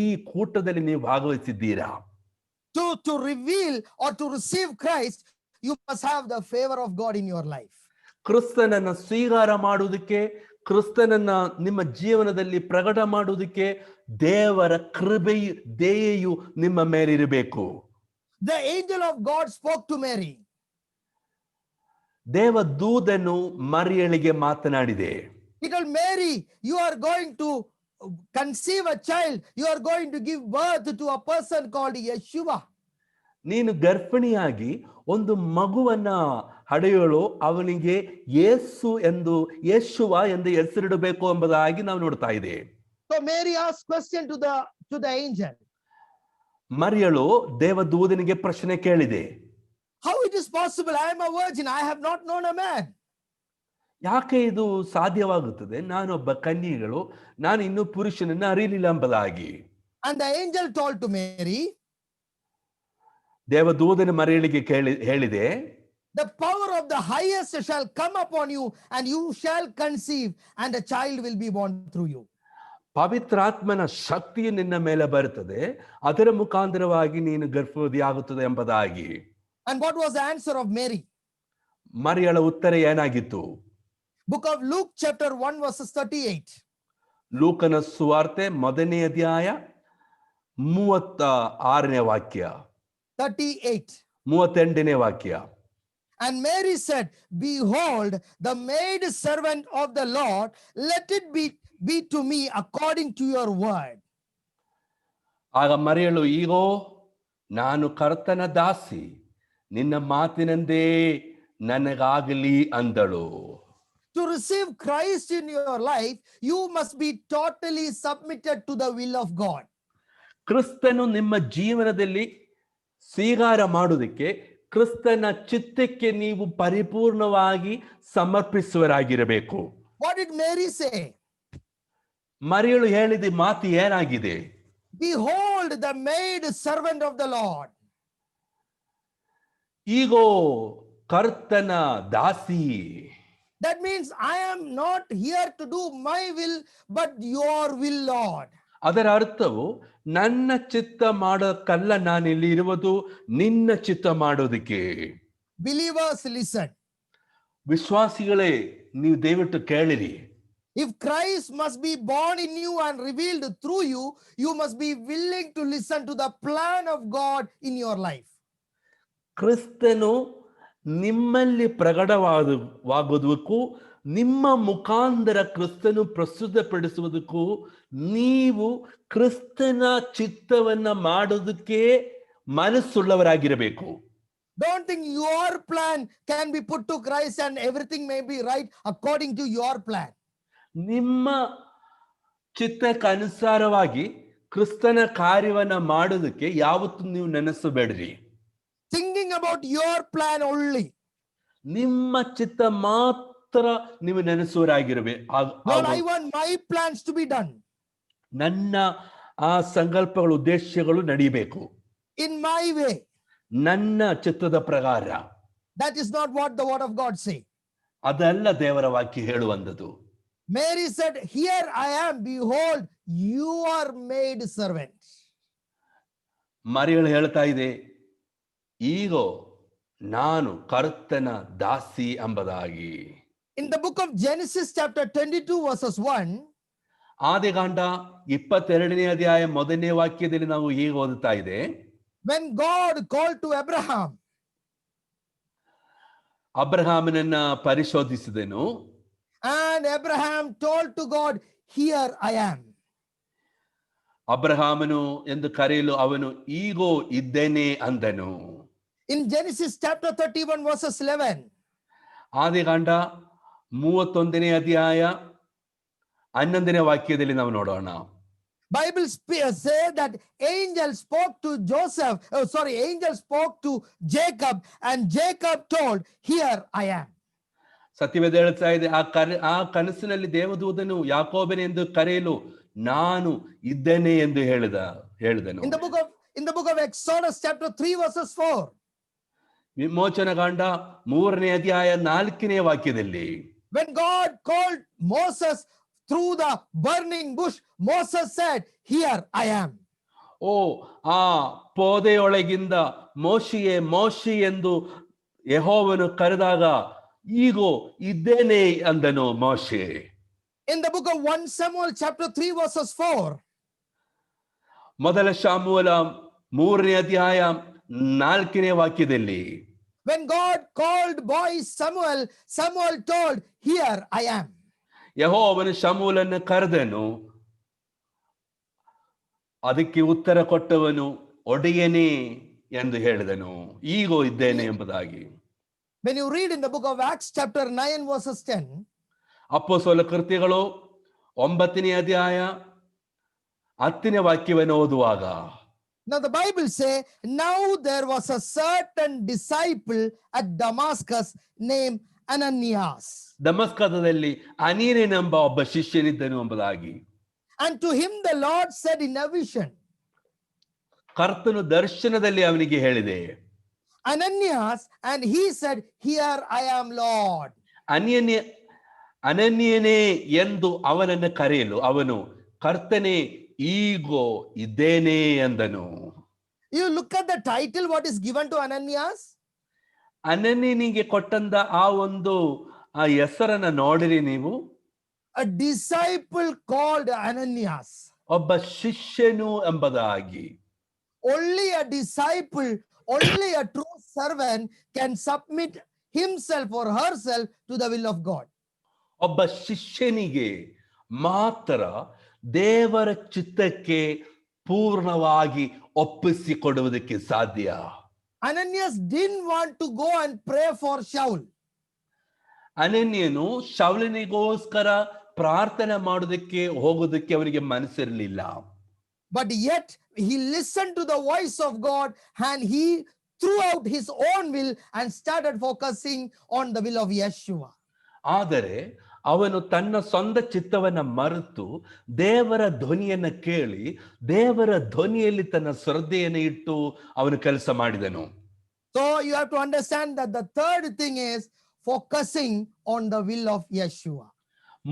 ಈ ಕೂಟದಲ್ಲಿ ನೀವು ಭಾಗವಹಿಸಿದ್ದೀರಾ. To reveal or to receive Christ, you must have the favor of God in your life. ಕ್ರಿಸ್ತನನ್ನ ಸ್ವೀಕಾರ ಮಾಡುವುದಕ್ಕೆ, ಕ್ರಿಸ್ತನನ್ನ ನಿಮ್ಮ ಜೀವನದಲ್ಲಿ ಪ್ರಕಟ ಮಾಡುವುದಕ್ಕೆ ದೇವರ ಕೃಪೆಯು ದಯೆಯು ನಿಮ್ಮ ಮೇಲಿರಬೇಕು. The angel of God spoke to Mary. ದೇವದೂತನು ಮರಿಯಳಿಗೆ ಮಾತನಾಡಿದೆ. He told Mary, you are going to conceive a child. You are going to give birth to a person called Yeshua. ನೀನು ಗರ್ಭಿಣಿಯಾಗಿ ಒಂದು ಮಗುವನ್ನ ಹಡೆಯಲು ಅವನಿಗೆ ಯೇಸುವ ಎಂದು ಹೆಸರಿಡಬೇಕು ಎಂಬುದಾಗಿ ನಾವು ನೋಡ್ತಾ ಇದ್ದೇವೆ. So Mary asked question to the angel. ಮರಿಯಳು ದೇವದೂತನಿಗೆ ಪ್ರಶ್ನೆ ಕೇಳಿದೆ. How it is possible? I am a virgin. I have not known a man. ಯಾಕೆ ಇದು ಸಾಧ್ಯವಾಗುತ್ತದೆ? ನಾನೊಬ್ಬ ಕನ್ಯೆಗಳು, ನಾನು ಇನ್ನೂ ಪುರುಷನನ್ನು ಅರಿಯಲಿಲ್ಲ ಎಂಬುದಾಗಿ. And the angel told to Mary, ದೇವದೂತನ ಮರಿಯಳಿಗೆ ಹೇಳಿದೆ, the power of the highest shall come upon you, and you shall conceive, and a child will be born through you. ಪವಿತ್ರಾತ್ಮನ ಶಕ್ತಿಯು ನಿನ್ನ ಮೇಲೆ ಬರುತ್ತದೆ, ಅದರ ಮುಖಾಂತರವಾಗಿ ನೀನು ಗರ್ಭವತಿಯಾಗುತ್ತದೆ ಎಂಬುದಾಗಿ. And what was the answer of Mary? ಮರಿಯಳ ಉತ್ತರ ಏನಾಗಿತ್ತು? Book of Luke chapter 1 verses 38. ಲೂಕನ ಸುವಾರ್ತೆ 1ನೇ ಅಧ್ಯಾಯ 36ನೇ ವಾಕ್ಯ, 38ನೇ ವಾಕ್ಯ. And Mary said, behold, the maid servant of the Lord, let it be to me according to your word. ಆಗ ಮರಿಯಳು, ಈಗೋ ನಾನು ಕರ್ತನ ದಾಸಿ, ನಿನ್ನ ಮಾತಿನಂದೇ ನನಗಾಗಲಿ ಅಂದಳು. To receive Christ in your life, you must be totally submitted to the will of God. ಕ್ರಿಸ್ತನು ನಿಮ್ಮ ಜೀವನದಲ್ಲಿ ಸ್ವೀಕಾರ ಮಾಡುವುದಕ್ಕೆ, ಕ್ರಿಸ್ತನ ಚಿತ್ತಕ್ಕೆ ನೀವು ಪರಿಪೂರ್ಣವಾಗಿ ಸಮರ್ಪಿಸುವರಾಗಿರಬೇಕು. What did Mary say? ಮರಿಯಳು ಹೇಳಿದ ಮಾತು ಏನಾಗಿದೆ? Behold, the maid servant of the Lord. ಈಗೋ ಕರ್ತನ ದಾಸಿ. That means I am not here to do my will, but your will, Lord. ಅದರ ಅರ್ಥವು ನನ್ನ ಚಿತ್ತ ಮಾಡೋಕ್ಕಲ್ಲ ನಾನು ಇಲ್ಲಿ ಇರುವುದು, ನಿನ್ನ ಚಿತ್ತ ಮಾಡೋದಕ್ಕೆ. Believers, listen. ವಿಶ್ವಾಸಿಗಳೇ, ನೀವು ದಯವಿಟ್ಟು ಕೇಳಿರಿ. If Christ must be born in you and revealed through you, you must be willing to listen to the plan of God in your life. ಕ್ರಿಸ್ತನು ನಿಮ್ಮಲ್ಲಿ ಪ್ರಕಟವಾಗುವುದಕ್ಕೂ ನಿಮ್ಮ ಮುಖಾಂತರ ಕ್ರಿಸ್ತನು ಪ್ರಸ್ತುತಪಡಿಸುವುದಕ್ಕೂ ನೀವು ಕ್ರಿಸ್ತನ ಚಿತ್ತವನ್ನ ಮಾಡೋದಕ್ಕೆ ಮನಸ್ಸುಳ್ಳವರಾಗಿರಬೇಕು. Don't think your plan can be put to Christ and everything may be right according to your plan. ನಿಮ್ಮ ಚಿತ್ತಕ್ಕನುಸಾರವಾಗಿ ಕ್ರಿಸ್ತನ ಕಾರ್ಯವನ್ನ ಮಾಡೋದಕ್ಕೆ ಯಾವತ್ತೂ ನೀವು ನೆನೆಸಬೇಡ್ರಿ. Thinking about your plan only. ನಿಮ್ಮ ಚಿತ್ತ ಮಾತ್ರ ನೀವು ನೆನೆಸುವರಾಗಿರಬೇಕು. Lord, I want my plans to be done. ನನ್ನ ಆ ಸಂಕಲ್ಪಗಳು, ಉದ್ದೇಶಗಳು ನಡೀಬೇಕು in my way. ನನ್ನ ಚಿತ್ತದ ಪ್ರಕಾರ. That is not what the word of God say. ಅದಲ್ಲ ದೇವರ ವಾಕ್ಯ ಹೇಳುವಂಥದ್ದು. Mary said, here I am, behold, you are maid servant. ಮರಿಯಳು ಹೇಳ್ತಾ ಇದೆ, ಈಗೋ ನಾನು ಕರ್ತನ ದಾಸಿ ಎಂಬುದಾಗಿ. In the book of Genesis chapter 22 verses 1, ಆದಿಕಾಂಡ 22ನೇ ಅಧ್ಯಾಯ 1ನೇ ವಾಕ್ಯದಲ್ಲಿ ನಾವು ಹೀಗೆ ಓದುತ್ತಾ ಇದೆ, when God called to Abraham, ಅಬ್ರಹಾಮನನ್ನ ಪರಿಶೋಧಿಸಿದನು. and Abraham told to God, here I am. ಅಬ್ರಹಾಮನು ಎಂದು ಕರೆಯಲು ಅವನು ಈಗೋ ಇದ್ದೇನೆ ಅಂದನು. In Genesis chapter 31 verses 11, ಆದಿಕಾಂಡ 31ನೇ ಅಧ್ಯಾಯ 11ನೇ ವಾಕ್ಯದಲ್ಲಿ ನಾವು ನೋಡೋಣ. Bible say that angel spoke to angel spoke to Jacob, and Jacob told, here I am. ಸತ್ಯವೇದ ಹೇಳ್ತಾ ಇದೆ, ಆ ಕನಸಿನಲ್ಲಿ ದೇವದೂತನು ಯಾಕೋಬನೆ ಎಂದು ಕರೆಯಲು ನಾನು ಇದ್ದೇನೆ ಎಂದು ಹೇಳಿದನು. In the book of Exodus chapter 3 verses 4, ವಿಮೋಚನಕಾಂಡ 3ನೇ ಅಧ್ಯಾಯ 4ನೇ ವಾಕ್ಯದಲ್ಲಿ, when God called Moses through the burning bush, Moses said, here I am. ಆ ಪೋದೆಯೊಳಗಿಂದ ಮೋಶೆ ಎಂದು ಯೆಹೋವನು ಕರೆದಾಗ ಈಗೋ ಇದ್ದೇನೆ ಅಂದನು ಮೋಶೆ. In the book of 1 Samuel chapter 3 verses 4, ಮೊದಲ ಶಾಮುವೇಲ 3ನೇ ಅಧ್ಯಾಯ 4ನೇ ವಾಕ್ಯದಲ್ಲಿ, When God called boy Samuel, Samuel told, "Here I am." ಯೆಹೋವನು ಶಮೂಲನ್ನು ಕರೆದನು, ಅದಕ್ಕೆ ಉತ್ತರ ಕೊಟ್ಟವನು ಒಡೆಯನೇ ಎಂದು ಹೇಳಿದನು, ಈಗೋ ಇದ್ದೇನೆ ಎಂಬುದಾಗಿ. When you read in the book of Acts chapter 9 verses 10, ಅಪೊಸ್ತಲ ಕೃತ್ಯಗಳು 9ನೇ ಅಧ್ಯಾಯ 10ನೇ ವಾಕ್ಯವನ್ನು ಓದುವಾಗ, now the Bible say, now there was a certain disciple at Damascus named Ananias. ದಮಸ್ಕದಲ್ಲಿ ಅನೀಯನೆಂಬ ಒಬ್ಬ ಶಿಷ್ಯನಿದ್ದನು ಎಂಬುದಾಗಿ. And to him the Lord said in a vision, ಕರ್ತನು ದರ್ಶನದಲ್ಲಿ ಅವನಿಗೆ ಹೇಳಿದೆ, Ananias, and he said, "Here I am, Lord." ಅನನ್ಯನೇ ಎಂದು ಅವನನ್ನು ಕರೆಯಲು ಅವನು, ಕರ್ತನೇ ಈಗೋ ಇದ್ದೇನೆ ಎಂದನು. You look at the title, what is given to Ananias? ಅನನ್ಯನಿಗೆ ಕೊಟ್ಟಂತ ಆ ಒಂದು ಆ ಹೆಸರನ್ನ ನೋಡಿರಿ ನೀವು. A disciple called Ananias. ಒಬ್ಬ ಶಿಷ್ಯನು ಎಂಬುದಾಗಿ. Only a disciple, only a true servant can submit himself or herself to the will of God. ಒಬ್ಬ ಶಿಷ್ಯನಿಗೆ ಮಾತ್ರ ದೇವರ ಚಿತ್ತಕ್ಕೆ ಪೂರ್ಣವಾಗಿ ಒಪ್ಪಿಸಿಕೊಡುವುದಕ್ಕೆ ಸಾಧ್ಯ. Ananias didn't want to go and pray for Shaul. ಅನನ್ಯನು ಶೌಲನಿಗೋಸ್ಕರ ಪ್ರಾರ್ಥನೆ ಮಾಡೋದಕ್ಕೆ ಹೋಗೋದಕ್ಕೆ ಅವನಿಗೆ ಮನಸ್ಸಿರಲಿಲ್ಲ. But yet he listened to the voice of God and he threw out his own will and started focusing on the will of Yeshua. ಆದರೆ ಅವನು ತನ್ನ ಸ್ವಂತ ಚಿತ್ತವನ್ನ ಮರೆತು ದೇವರ ಧ್ವನಿಯನ್ನ ಕೇಳಿ ದೇವರ ಧ್ವನಿಯಲ್ಲಿ ತನ್ನ ಶ್ರದ್ಧೆಯನ್ನು ಇಟ್ಟು ಅವನು ಕೆಲಸ ಮಾಡಿದನು. So you have to understand that the third thing is focusing on the will of Yeshua.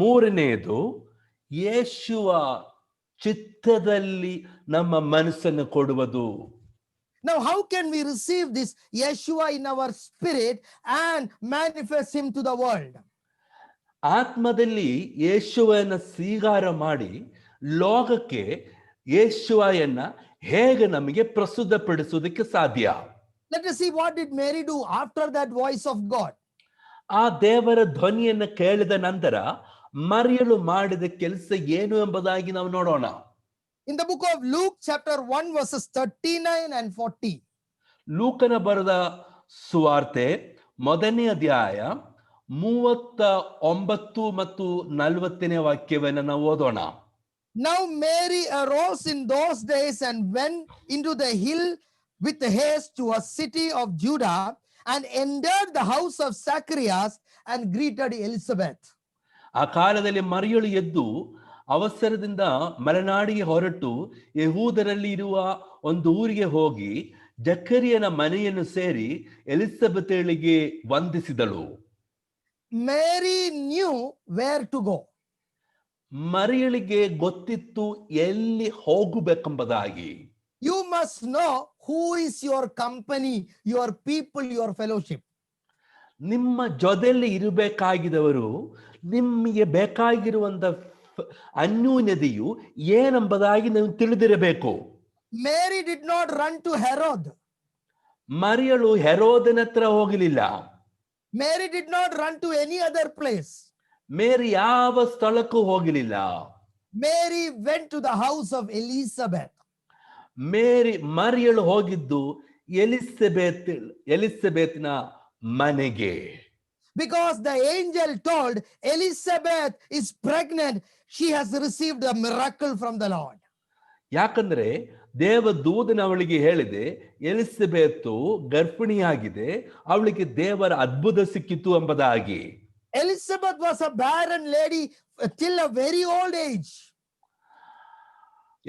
ಮೂರನೆಯದು, ಯೇಸುವ ಚಿತ್ತದಲ್ಲಿ ನಮ್ಮ ಮನಸ್ಸನ್ನು ಕೊಡುವುದು. Now how can we receive this Yeshua in our spirit and manifest him to the world? ಆತ್ಮದಲ್ಲಿ ಯೇಸುವನ್ನ ಸ್ವೀಕಾರ ಮಾಡಿ ಲೋಕಕ್ಕೆ ಯೇಸುವನ್ನ ಹೇಗೆ ನಮಗೆ ಪ್ರಸ್ತುತಪಡಿಸುವುದಕ್ಕೆ ಸಾಧ್ಯ? Let us see what did Mary do after that voice of God. ಆ ದೇವರ ಧ್ವನಿಯನ್ನು ಕೇಳಿದ ನಂತರ ಮರಿಯಳು ಮಾಡಿದ ಕೆಲಸ ಏನು ಎಂಬುದಾಗಿ ನಾವು ನೋಡೋಣ. In the book of Luke chapter 1 verses 39 and 40. ಲೂಕನ ಬರೆದ ಸುವಾರ್ತೆ 1ನೇ ಅಧ್ಯಾಯ 39 ಮತ್ತು 40ನೇ ವಾಕ್ಯವನ್ನು ನಾವು ಓದೋಣ. Now Mary arose in those days and went into the hill with haste to a city of Judah and entered the house of Zacharias and greeted Elizabeth. ಆ ಕಾಲದಲ್ಲಿ ಮರಿಯಳು ಎದ್ದು ಅವಸರದಿಂದ ಮಲೆನಾಡಿಗೆ ಹೊರಟು ಯಹೂದರಲ್ಲಿ ಇರುವ ಒಂದು ಊರಿಗೆ ಹೋಗಿ ಜಕರಿಯನ ಮನೆಯನ್ನು ಸೇರಿ ಎಲಿಸಬೆತಳಿಗೆ ವಂದಿಸಿದಳು. Mary knew where to go. ಮರಿಯಳಿಗೆ ಗೊತ್ತಿತ್ತು ಎಲ್ಲಿ ಹೋಗಬೇಕೆಂಬುದಾಗಿ. You must know who is your company, your people, your fellowship. ನಿಮ್ಮ ಜೊತೆಯಲ್ಲಿ ಇರಬೇಕಾಗಿದವರು, ನಿಮಗೆ ಬೇಕಾಗಿರುವಂತ ಅನ್ಯೋನ್ಯತೆಯು ಏನೆಂಬುದಾಗಿ ನೀವು ತಿಳಿದಿರಬೇಕು. Mary did not run to Herod. ಮರಿಯಳು ಹೆರೋದನ ಹತ್ರ ಹೋಗಲಿಲ್ಲ. Mary did not run to any other place. ಮೇರಿ ಯಾವ ಸ್ಥಳಕ್ಕೂ ಹೋಗಲಿಲ್ಲ. Mary went to the house of Elizabeth. ಮರಿಯಳು ಹೋಗಿದ್ದು ಎಲಿಸಬೆತ್ನ ಮನೆಗೆ. Because the angel told Elizabeth is pregnant, she has received a miracle from the Lord. ಯಾಕಂದ್ರೆ ದೇವದೂತನ ಅವಳಿಗೆ ಹೇಳಿದೆ, ಎಲಿಸಬೆತ್ತು ಗರ್ಭಿಣಿಯಾಗಿದೆ, ಅವಳಿಗೆ ದೇವರ ಅದ್ಭುತ ಸಿಕ್ಕಿತು ಎಂಬುದಾಗಿ. Elizabeth was a barren lady till a very old age.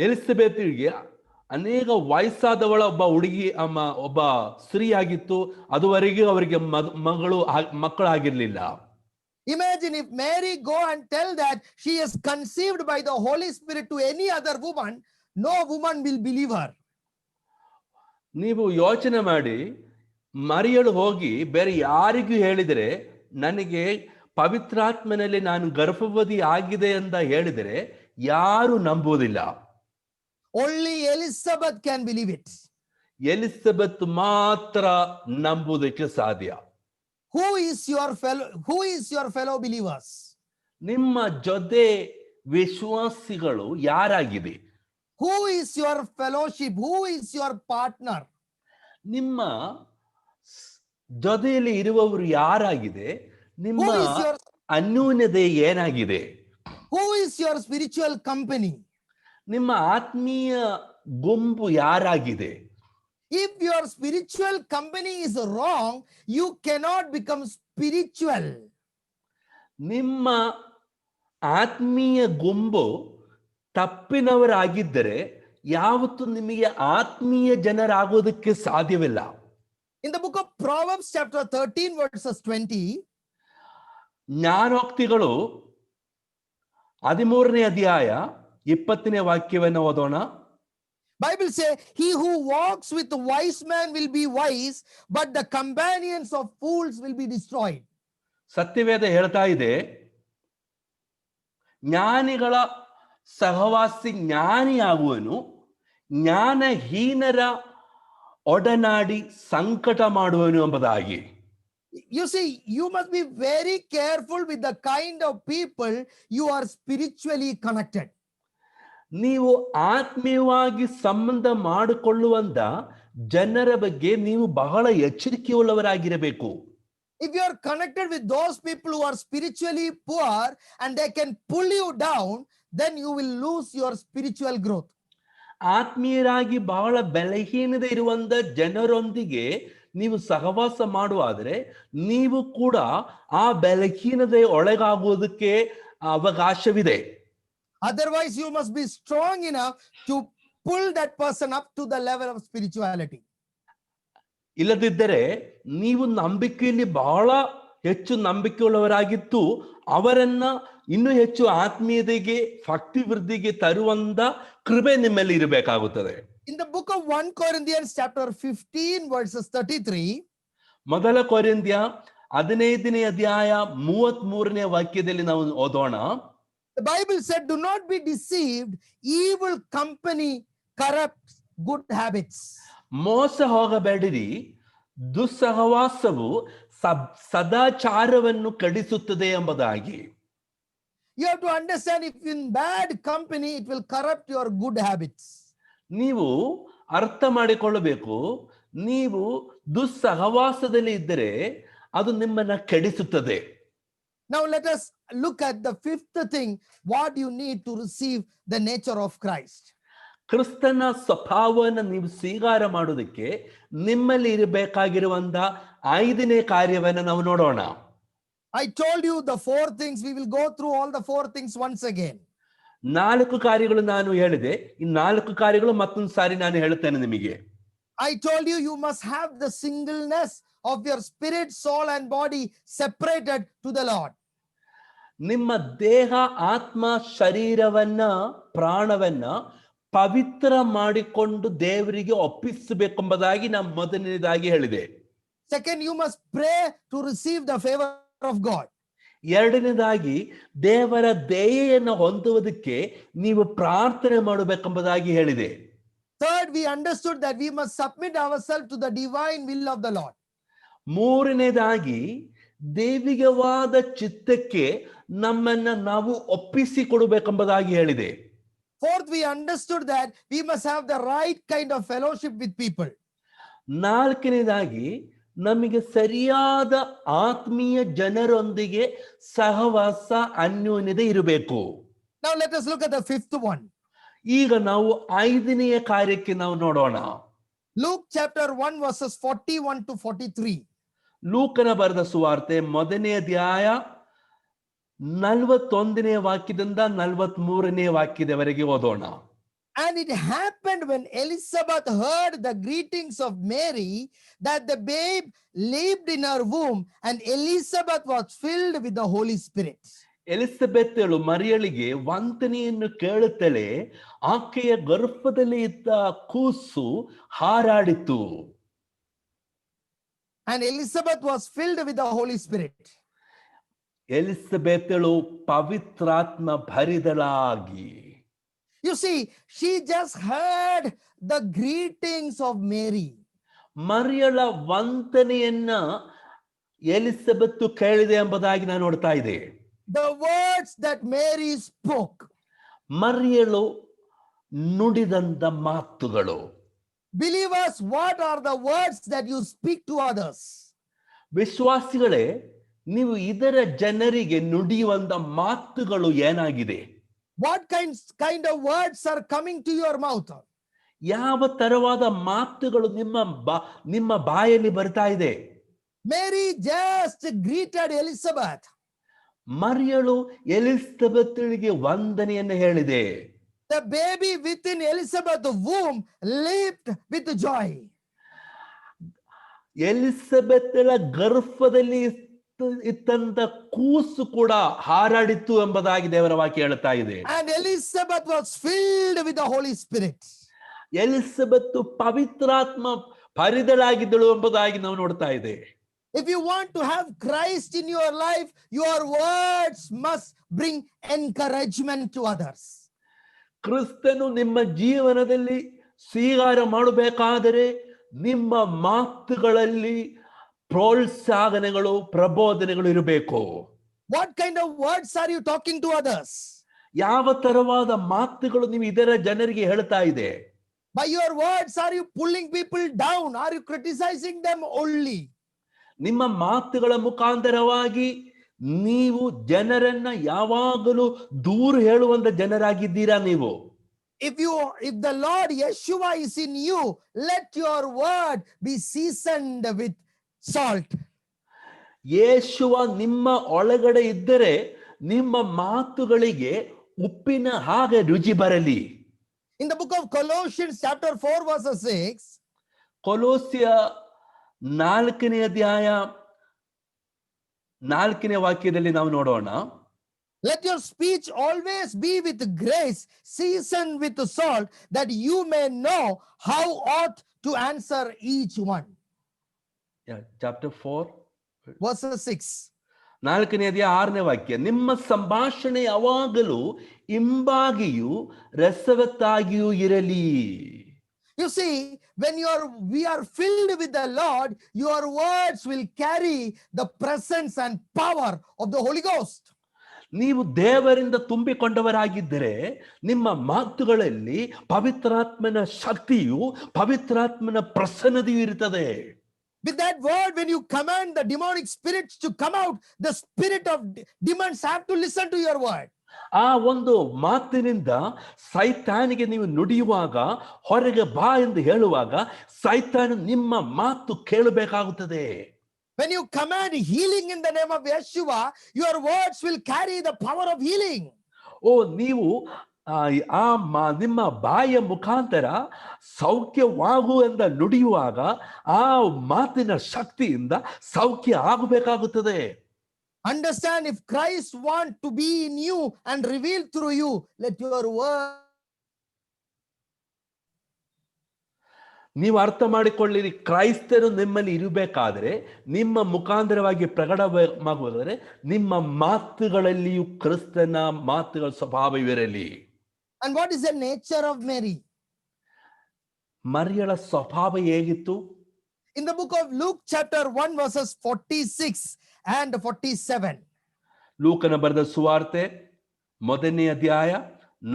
ಎಲಿಸಬೆತ್ಗೆ ಅನೇಕ ವಯಸ್ಸಾದವಳ ಒಬ್ಬ ಹುಡುಗಿ ಒಬ್ಬ ಸ್ತ್ರೀ ಆಗಿತ್ತು. ಅದುವರೆಗೂ ಅವರಿಗೆ ಮಕ್ಕಳಾಗಿರ್ಲಿಲ್ಲ. Imagine if Mary go and tell that she is conceived by the Holy Spirit to any other woman, no woman will believe her. ನೀವು ಯೋಚನೆ ಮಾಡಿ, ಮರಿಯಳು ಹೋಗಿ ಬೇರೆ ಯಾರಿಗೂ ಹೇಳಿದರೆ, ನನಗೆ ಪವಿತ್ರಾತ್ಮನಲ್ಲಿ ನಾನು ಗರ್ಭವತಿ ಆಗಿದೆ ಅಂತ ಹೇಳಿದರೆ ಯಾರು ನಂಬುವುದಿಲ್ಲ. Only Elizabeth can believe it. Elizabeth ಮಾತ್ರ ನಂಬುವುದಕ್ಕೆ ಸಾಧ್ಯ. Who is your fellow believers? ನಿಮ್ಮ ಜೊತೆ ವಿಶ್ವಾಸಿಗಳು ಯಾರಾಗಿದೆ? Who is your fellowship? Who is your partner? ನಿಮ್ಮ ಜೊತೆಯಲ್ಲಿ ಇರುವವರು ಯಾರಾಗಿದೆ? ನಿಮ್ಮ Who is your ಅನ್ಯೋನ್ಯತೆ ಏನಾಗಿದೆ? Who is your spiritual company? ನಿಮ್ಮ ಆತ್ಮೀಯ ಗುಂಪು ಯಾರಾಗಿದೆ? If your spiritual company is wrong, you cannot become spiritual. ನಿಮ್ಮ ಆತ್ಮೀಯ ಗುಂಪು ತಪ್ಪಿನವರಾಗಿದ್ದರೆ ಯಾವತ್ತೂ ನಿಮಗೆ ಆತ್ಮೀಯ ಜನರಾಗೋದಕ್ಕೆ ಸಾಧ್ಯವಿಲ್ಲ. In the book of Proverbs chapter 13 verses 20, ಜ್ಞಾನೋಕ್ತಿಗಳು 13ನೇ ಅಧ್ಯಾಯ 20ನೇ ವಾಕ್ಯವನ್ನು ಓದೋಣ. Bible say, he who walks with the wise man will be wise, but the companions of fools will be destroyed. ಸತ್ಯವೇದ ಹೇಳ್ತಾ ಇದೆ, ಜ್ಞಾನಿಗಳ ಸಹವಾಸಿ ಜ್ಞಾನಿಯಾಗುವನು, ಜ್ಞಾನಹೀನರ ಒಡನಾಡಿ ಸಂಕಟ ಮಾಡುವನು ಎಂಬುದಾಗಿ. You see, you must be very careful with the kind of people you are spiritually connected. ನೀವು ಆತ್ಮೀಯವಾಗಿ ಸಂಬಂಧ ಮಾಡಿಕೊಳ್ಳುವಂತ ಜನರ ಬಗ್ಗೆ ನೀವು ಬಹಳ ಎಚ್ಚರಿಕೆಯುಳ್ಳವರಾಗಿರಬೇಕು. If you are connected with those people who are spiritually poor and they can pull you down, then you will lose your spiritual growth. ಆತ್ಮೀಯರಾಗಿ ಬಹಳ ಬಲಹೀನತೆ ಇರುವಂತ ಜನರೊಂದಿಗೆ ನೀವು ಸಹವಾಸ ಮಾಡುವಾದರೆ ನೀವು ಕೂಡ ಆ ಬಲಹೀನತೆ ಒಳಗಾಗುವುದಕ್ಕೆ ಅವಕಾಶವಿದೆ. Otherwise, you must be strong enough to pull that person up to the level of spirituality. ಇಲ್ಲದಿದ್ದರೆ ನೀವು ನಂಬಿಕೆಯಲ್ಲಿ ಬಹಳ ಹೆಚ್ಚು ನಂಬಿಕೆಯುಳ್ಳವರಾಗಿತ್ತು ಅವರನ್ನ ಇನ್ನೂ ಹೆಚ್ಚು ಆತ್ಮೀಯತೆಗೆ ಭಕ್ತಿ ವೃದ್ಧಿಗೆ ತರುವಂತ ಕೃಪೆ ನಿಮ್ಮಲ್ಲಿ ಇರಬೇಕಾಗುತ್ತದೆ. In the book of 1 Corinthians chapter 15 verses 33, ಮೊದಲ ಕೊರಿಂಥ್ಯ 15ನೇ ಅಧ್ಯಾಯ 33ನೇ ವಾಕ್ಯದಲ್ಲಿ ನಾವು ಓದೋಣ. the Bible said, do not be deceived, evil company corrupts good habits. ಮೋಸ ಹೋಗಬೇಡಿರಿ, ದುಸ್ಸಹವಾಸವು ಸದಾಚಾರವನ್ನು ಕಡಿಸುತ್ತದೆ ಎಂಬುದಾಗಿ. You have to understand, if in bad company, it will corrupt your good habits. ನೀವು ಅರ್ಥ ಮಾಡಿಕೊಳ್ಳಬೇಕು, ನೀವು ದುಸ್ಸಹವಾಸದಲ್ಲಿ ಇದ್ದರೆ ಅದು ನಿಮ್ಮನ್ನ ಕೆಡಿಸುತ್ತದೆ. Now let us look at the fifth thing, what you need to receive the nature of Christ. ಕ್ರಿಸ್ತನ ಸ್ವಭಾವವನ್ನು ನೀವು ಸ್ವೀಕಾರ ಮಾಡೋದಕ್ಕೆ ನಿಮ್ಮಲ್ಲಿ ಇರಬೇಕಾಗಿರುವಂತ 5ನೇ ಕಾರ್ಯವನ್ನು ನಾವು ನೋಡೋಣ. I told you the 4 things. We will go through all the 4 things once again. 4 ಕಾರ್ಯಗಳು ನಾನು ಹೇಳಿದೆ, ಈ 4 ಕಾರ್ಯಗಳು ಮತ್ತೊಂದು ಸಾರಿ ನಾನು ಹೇಳ್ತೇನೆ ನಿಮಗೆ. I told you, you must have the singleness of your spirit, soul and body separated to the Lord. ನಿಮ್ಮ ದೇಹ, ಆತ್ಮ, ಶರೀರವನ್ನ, ಪ್ರಾಣವನ್ನ ಪವಿತ್ರ ಮಾಡಿಕೊಂಡು ದೇವರಿಗೆ ಒಪ್ಪಿಸಬೇಕೆಂಬುದಾಗಿ ನಾನು ಮೊದಲನೇದಾಗಿ ಹೇಳಿದೆ. Second, you must pray to receive the favor of God. ಎರಡನೇದಾಗಿ ದೇವರ ದಯೆಯನ್ನು ಹೊಂದುವುದಕ್ಕೆ ನೀವು ಪ್ರಾರ್ಥನೆ ಮಾಡಬೇಕೆಂಬುದಾಗಿ ಹೇಳಿದೆ. Third, we understood that we must submit ourselves to the divine will of the Lord. ಮೂರನೇದಾಗಿ ದೈವಿಕವಾದ ಚಿತ್ತಕ್ಕೆ ನಮ್ಮನ್ನ ನಾವು ಒಪ್ಪಿಸಿಕೊಡಬೇಕೆಂಬುದಾಗಿ ಹೇಳಿದೆ. Fourth, we understood that we must have the right kind of fellowship with people. ನಾಲ್ಕನೇದಾಗಿ ನಮಗೆ ಸರಿಯಾದ ಆತ್ಮೀಯ ಜನರೊಂದಿಗೆ ಸಹವಾಸ ಅನ್ಯೋನ್ಯತೆ ಇರಬೇಕು. Now let us look at the fifth one. ಈಗ ನಾವು 5ನೇ ಕಾರ್ಯಕ್ಕೆ ನಾವು ನೋಡೋಣ. Luke chapter 1 verses 41 to 43. ಲೂಕನ ಬರೆದ ಸುವಾರ್ತೆ 1ನೇ ಅಧ್ಯಾಯ 41ನೇ ವಾಕ್ಯದಿಂದ 43ನೇ ವಾಕ್ಯದವರೆಗೆ ಓದೋಣ. And it happened when Elizabeth heard the greetings of Mary that the babe leaped in her womb, and Elizabeth was filled with the Holy Spirit. ಎಲಿಸಬೆತ್ತಳು ಮರಿಯಳಿಗೆ ವಂದನೆಯನ್ನು ಕೇಳುತ್ತಲೇ ಆಕೆಯ ಗರ್ಭದಲ್ಲಿ ಇದ್ದ ಕೂಸು ಹಾರಾಡಿತು. And Elizabeth was filled with the Holy Spirit. ಎಲಿಸಬೆತ್ತಳು ಪವಿತ್ರಾತ್ಮ ಭರಿದಳಾಗಿ. You see, she just heard the greetings of Mary. ಮರಿಯಳ ವಂದನೆಯನ್ನ ಎಲಿಸಬೆತ್ ಕೇಳಿದೆ ಎಂಬುದಾಗಿ ನಾನು ನೋಡ್ತಾ ಇದ್ದೆ. The words that Mary spoke. ಮರಿಯಳು ನುಡಿದಂತ ಮಾತುಗಳು. Believers, what are the words that you speak to others? ವಿಶ್ವಾಸಿಗಳೇ, ನೀವು ಇದರ ಜನರಿಗೆ ನುಡಿಯುವಂತ ಮಾತುಗಳು ಏನಾಗಿದೆ? What kind of words are coming to your mouth? ಯಾವ ತರವಾದ ಮಾತುಗಳು ನಿಮ್ಮ ಬಾಯಲ್ಲಿ ಬರ್ತಾ ಇದೆ? Mary just greeted Elizabeth. ಮರಿಯಳು ಎಲಿಸಬೆತ್ಳಿಗೆ ವಂದನೆಯನ್ನು ಹೇಳಿದೆ. The baby within Elizabeth's womb leaped with joy. ಎಲಿಸಬೆತ್ಳ ಗರ್ಭದಲ್ಲಿ ಇತ್ತಂತ ಕೂಸು ಕೂಡ ಹಾರಾಡಿತು ಎಂಬುದಾಗಿ ದೇವರ ವಾಕ್ಯ ಹೇಳ್ತಾ ಇದೆ. And Elizabeth was filled with the Holy Spirit. Elizabeth ಪವಿತ್ರಾತ್ಮ ಭರಿತಳಾಗಿದ್ದಳು ಎಂಬುದಾಗಿ ನಾವು ನೋಡ್ತಾ ಇದೆ. If you want to have Christ in your life, your words must bring encouragement to others. ಕ್ರಿಸ್ತನು ನಿಮ್ಮ ಜೀವನದಲ್ಲಿ ಸ್ವೀಕಾರ ಮಾಡಬೇಕಾದರೆ ನಿಮ್ಮ ಮಾತುಗಳಲ್ಲಿ ಪ್ರೋತ್ಸಾಹನೆಗಳು, ಪ್ರಬೋಧನೆಗಳು ಇರಬೇಕು. What kind of words are you talking to others? ಯಾವ ತರವಾದ ಮಾತುಗಳು ನೀವು ಇದರ ಜನರಿಗೆ ಹೇಳ್ತಾ ಇದೆ? By your words, are you pulling people down? Are you criticizing them only? ನಿಮ್ಮ ಮಾತುಗಳ ಮುಖಾಂತರವಾಗಿ ನೀವು ಜನರನ್ನ ಯಾವಾಗಲೂ ದೂರ ಹೇಳುವಂತ ಜನರಾಗಿದ್ದೀರಾ ನೀವು? If the Lord Yeshua is in you, let your word be seasoned with salt. ಯೇಸುವ ನಿಮ್ಮ ಒಳಗಡೆ ಇದ್ದರೆ ನಿಮ್ಮ ಮಾತುಗಳಿಗೆ ಉಪ್ಪಿನ ಹಾಗೆ ರುಚಿ ಬರಲಿ. In the book of Colossians chapter 4 verse 6, ಕೊಲೋಸ್ಯ 4ನೇ ಅಧ್ಯಾಯ 4ನೇ ವಾಕ್ಯದಲ್ಲಿ ನಾವು ನೋಡೋಣ. let your speech always be with grace, seasoned with salt, that you may know how ought to answer each one. chapter 4 verse 6. 4ನೇ ಅಧ್ಯಾಯ 6ನೇ ವಾಕ್ಯ, ನಿಮ್ಮ ಸಂಭಾಷಣೆ ಯಾವಾಗಲೂ ಇಂಬಾಗಿಯೂ ರಸವತ್ತಾಗಿಯೂ ಇರಲಿ. You see, when we are filled with the Lord, your words will carry the presence and power of the Holy Ghost. ನೀವು ದೇವರಿಂದ ತುಂಬಿಕೊಂಡವರಾಗಿದ್ದರೆ ನಿಮ್ಮ ಮಾತುಗಳಲ್ಲಿ ಪವಿತ್ರಾತ್ಮನ ಶಕ್ತಿಯು, ಪವಿತ್ರಾತ್ಮನ ಪ್ರಸನ್ನತೆಯು ಇರುತ್ತದೆ. With that word, when you command the demonic spirits to come out, the spirit of demons have to listen to your word. ಆ ಒಂದು ಮಾತಿನಿಂದ ಸೈತಾನಿಗೆ ನೀವು ನುಡಿಯುವಾಗ, ಹೊರಗೆ ಬಾ ಎಂದು ಹೇಳುವಾಗ ಸೈತಾನ ನಿಮ್ಮ ಮಾತು ಕೇಳಬೇಕಾಗುತ್ತದೆ. When you command healing in the name of Yeshua, your words will carry the power of healing. ನೀವು ನಿಮ್ಮ ಬಾಯಿಯ ಮುಖಾಂತರ ಸೌಖ್ಯವಾಗು ಎಂದು ನುಡಿಯುವಾಗ ಆ ಮಾತಿನ ಶಕ್ತಿಯಿಂದ ಸೌಖ್ಯ ಆಗಬೇಕಾಗುತ್ತದೆ. Understand, if Christ wants to be in you and reveal through you, let your word. ನೀವು ಅರ್ಥ ಮಾಡಿಕೊಳ್ಳಿರಿ, ಕ್ರೈಸ್ತರು ನಿಮ್ಮಲ್ಲಿ ಇರಬೇಕಾದ್ರೆ, ನಿಮ್ಮ ಮುಖಾಂತರವಾಗಿ ಪ್ರಕಟವಾಗುವುದಾದರೆ ನಿಮ್ಮ ಮಾತುಗಳಲ್ಲಿಯೂ ಕ್ರಿಸ್ತನ ಮಾತುಗಳ ಸ್ವಭಾವವಿರಲಿ. And what is the nature of Mary? ಮರಿಯಳ ಸ್ವಭಾವ ಹೇಗಿತ್ತು? In the book of Luke chapter 1 verses 46 and 47. ಲೂಕನ ಬರೆದ ಸುವಾರ್ತೆ 1ನೇ ಅಧ್ಯಾಯ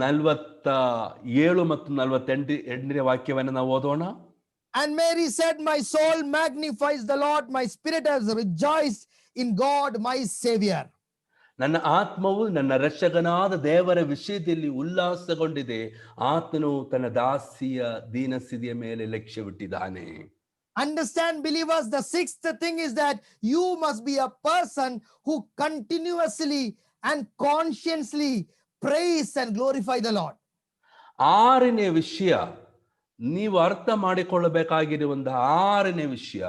47 ಮತ್ತು 48ನೇ ವಾಕ್ಯವನ್ನು ನಾವು ಓದೋಣ. And Mary said, my soul magnifies the Lord, my spirit has rejoiced in God my Savior. ನನ್ನ ಆತ್ಮವು ನನ್ನ ರಕ್ಷಕನಾದ ದೇವರ ವಿಷಯದಲ್ಲಿ ಉಲ್ಲಾಸಗೊಂಡಿದೆ, ಆತನು ತನ್ನ ದಾಸಿಯ ದೀನಸ್ಥಿತಿಯ ಮೇಲೆ ಲಕ್ಷ್ಯವಿಟ್ಟಿದ್ದಾನೆ. Understand, believers, the sixth thing is that you must be a person who continuously and consciously praise and glorify the Lord. 6ನೇ ವಿಷಯ, ನೀವು ಅರ್ಥ ಮಾಡಿಕೊಳ್ಳಬೇಕಾಗಿರುವಂತಹ 6ನೇ ವಿಷಯ,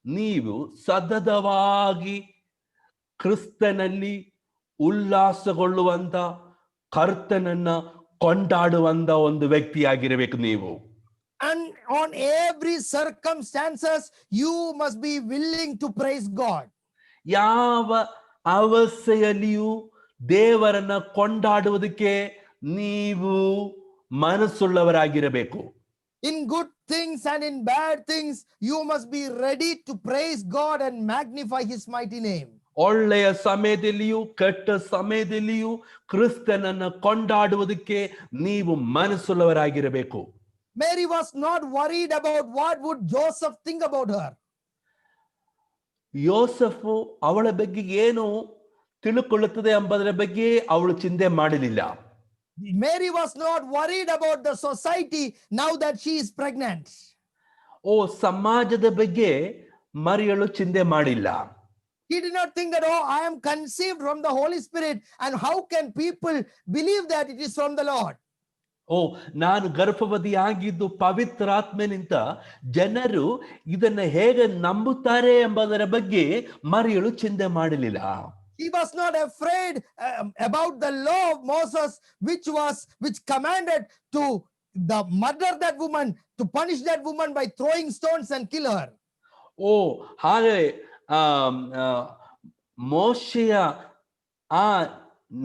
ನೀವು ಸತತವಾಗಿ ಕ್ರಿಸ್ತನಲ್ಲಿ ಉಲ್ಲಾಸಗೊಳ್ಳುವಂತ, ಕರ್ತನನ್ನ ಕೊಂಡಾಡುವಂತ ಒಂದು ವ್ಯಕ್ತಿಯಾಗಿರಬೇಕು ನೀವು. And on every circumstances, you must be willing to praise God. ಯಾವ ಅವಸ್ಥೆಯಲ್ಲಿಯೂ ದೇವರನ್ನ ಕೊಂಡಾಡುವುದಕ್ಕೆ ನೀವು ಮನಸ್ಸುಳ್ಳವರಾಗಿರಬೇಕು. In good things and in bad things, you must be ready to praise God and magnify his mighty name. ಒಳ್ಳೆಯ ಸಮಯದಲ್ಲಿಯೂ ಕೆಟ್ಟ ಸಮಯದಲ್ಲಿಯೂ ಕ್ರಿಸ್ತನನ್ನು ಕೊಂಡಾಡುವುದಕ್ಕೆ ನೀವು ಮನಸ್ಸುಳ್ಳವರಾಗಿರಬೇಕು. Mary was not worried about what would Joseph think about her. ಯೋಸೆಫು ಅವಳ ಬಗ್ಗೆ ಏನು ತಿಳುಕೊಳ್ಳುತ್ತದೆ ಎಂಬುದರ ಬಗ್ಗೆ ಅವಳು ಚಿಂತೆ ಮಾಡಲಿಲ್ಲ. Mary was not worried about the society now that she is pregnant. ಸಮಾಜದ ಬಗ್ಗೆ ಮರಿಯಳು ಚಿಂತೆ ಮಾಡಿಲ್ಲ. He did not think that, oh, I am conceived from the Holy Spirit, and how can people believe that it is from the Lord? ನಾನು ಗರ್ಭವತಿಯಾಗಿದ್ದು ಪವಿತ್ರಾತ್ಮನಿಂದ ಜನರು ಇದನ್ನು ಹೇಗೆ ನಂಬುತ್ತಾರೆ ಎಂಬುದರ ಬಗ್ಗೆ ಮರಿಯಳು ಚಿಂತೆ ಮಾಡಲಿಲ್ಲ. He was not afraid about the law of Moses, which commanded to murder that woman, to punish that woman by throwing stones and kill her. ಹಾಗೆ ಮೋಶೆಯ ಆ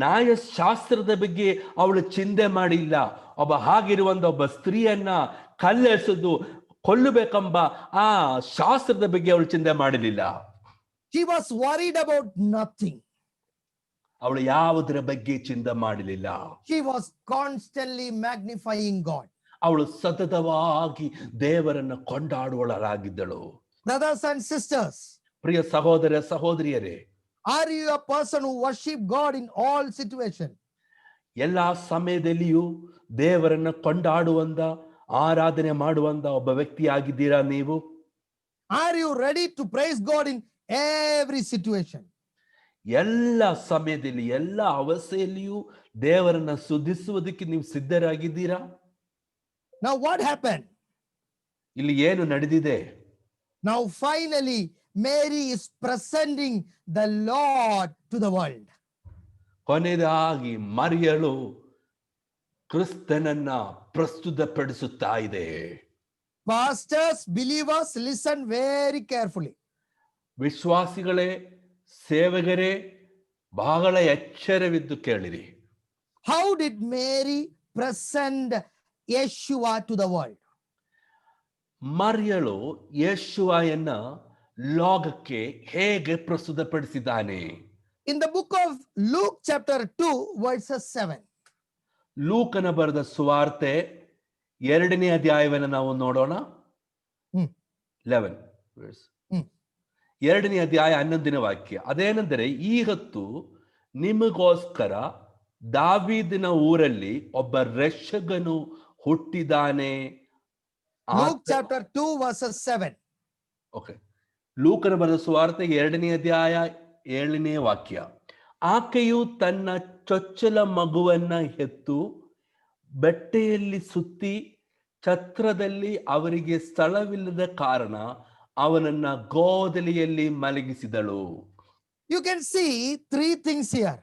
ನ್ಯಾಯಶಾಸ್ತ್ರದ ಬಗ್ಗೆ ಅವಳು ಚಿಂತೆ ಮಾಡಿಲ್ಲ. ಹಾಗಿರುವಂತ ಒಬ್ಬ ಸ್ತ್ರೀಯನ್ನ ಕಲ್ಲೆಸೆದು ಕೊಲ್ಲಬೇಕೆಂಬ ಆ ಶಾಸ್ತ್ರದ ಬಗ್ಗೆ ಅವಳು ಚಿಂತೆ ಮಾಡಲಿಲ್ಲ. She was worried about nothing. ಅವಳು ಯಾವುದರ ಬಗ್ಗೆ ಚಿಂತೆ ಮಾಡಲಿಲ್ಲ. She was constantly magnifying God. ಅವಳು ಸತತವಾಗಿ ದೇವರನ್ನು ಕೊಂಡಾಡುವಳಾಗಿದ್ದಳು. Brothers and sisters, ಪ್ರಿಯ ಸಹೋದರ ಸಹೋದರಿಯರೇ, are you a person who worship God in all situations? ಎಲ್ಲಾ ಸಮಯದಲ್ಲಿಯೂ ದೇವರನ್ನು ಕೊಂಡಾಡುವಂತ ಆರಾಧನೆ ಮಾಡುವಂತ ಒಬ್ಬ ವ್ಯಕ್ತಿಯಾಗಿದ್ದೀರಾ ನೀವು? Are you ready to praise God in every situation? ಎಲ್ಲ ಸಮಯದಲ್ಲಿ ಎಲ್ಲ ಅವಸ್ಥೆಯಲ್ಲಿಯೂ ದೇವರನ್ನ ಸ್ತುತಿಸುವುದಕ್ಕೆ ನೀವು ಸಿದ್ಧರಾಗಿದ್ದೀರಾ? Now what happened? ಇಲ್ಲಿ ಏನು ನಡೆದಿದೆ? Now finally Mary is presenting the Lord to the world. ಕೊನೆಯದಾಗಿ ಮರಿಯಳು ಕ್ರಿಸ್ತನನ್ನ ಪ್ರಸ್ತುತಪಡಿಸುತ್ತಾ ಇದೆ. Pastors, believers, listen very carefully. ವಿಶ್ವಾಸಿಗಳೇ, ಸೇವಕರೇ, ಬಹಳ ಎಚ್ಚರವಿದ್ದು ಕೇಳಿರಿ. How did Mary present Yeshua to the world? ಮರಿಯಳು ಯೇಸುವನ್ನ ಲೋಕಕ್ಕೆ ಹೇಗೆ ಪ್ರಸ್ತುತಪಡಿಸಿದ್ದಾನೆ? In the book of Luke chapter 2 verses 7. ಲೂಕನ ಬರೆದ ಸುವಾರ್ತೆ 2ನೇ ಅಧ್ಯಾಯವನ್ನು ನಾವು ನೋಡೋಣ. 11 verse. 2ನೇ ಅಧ್ಯಾಯ 11ನೇ ವಾಕ್ಯ. ಅದೇನೆಂದರೆ, ಈ ಹೊತ್ತು ನಿಮಗೋಸ್ಕರ ದಾವೀದನ ಊರಲ್ಲಿ ಒಬ್ಬ ರಕ್ಷಕನು ಹುಟ್ಟಿದಾನೆ. Luke chapter 2 verses 7. ಓಕೆ. ಲೂಕನ ಬರೆದ ಸುವಾರ್ತೆ 2ನೇ ಅಧ್ಯಾಯ 7ನೇ ವಾಕ್ಯ. ಆಕೆಯು ತನ್ನ ಚೊಚ್ಚಲ ಮಗುವನ್ನ ಹೆತ್ತು ಬಟ್ಟೆಯಲ್ಲಿ ಸುತ್ತಿ ಛತ್ರದಲ್ಲಿ ಅವರಿಗೆ ಸ್ಥಳವಿಲ್ಲದ ಕಾರಣ ಅವನನ್ನ ಗೋದಲಿಯಲ್ಲಿ ಮಲಗಿಸಿದಳು. You can see 3 things here.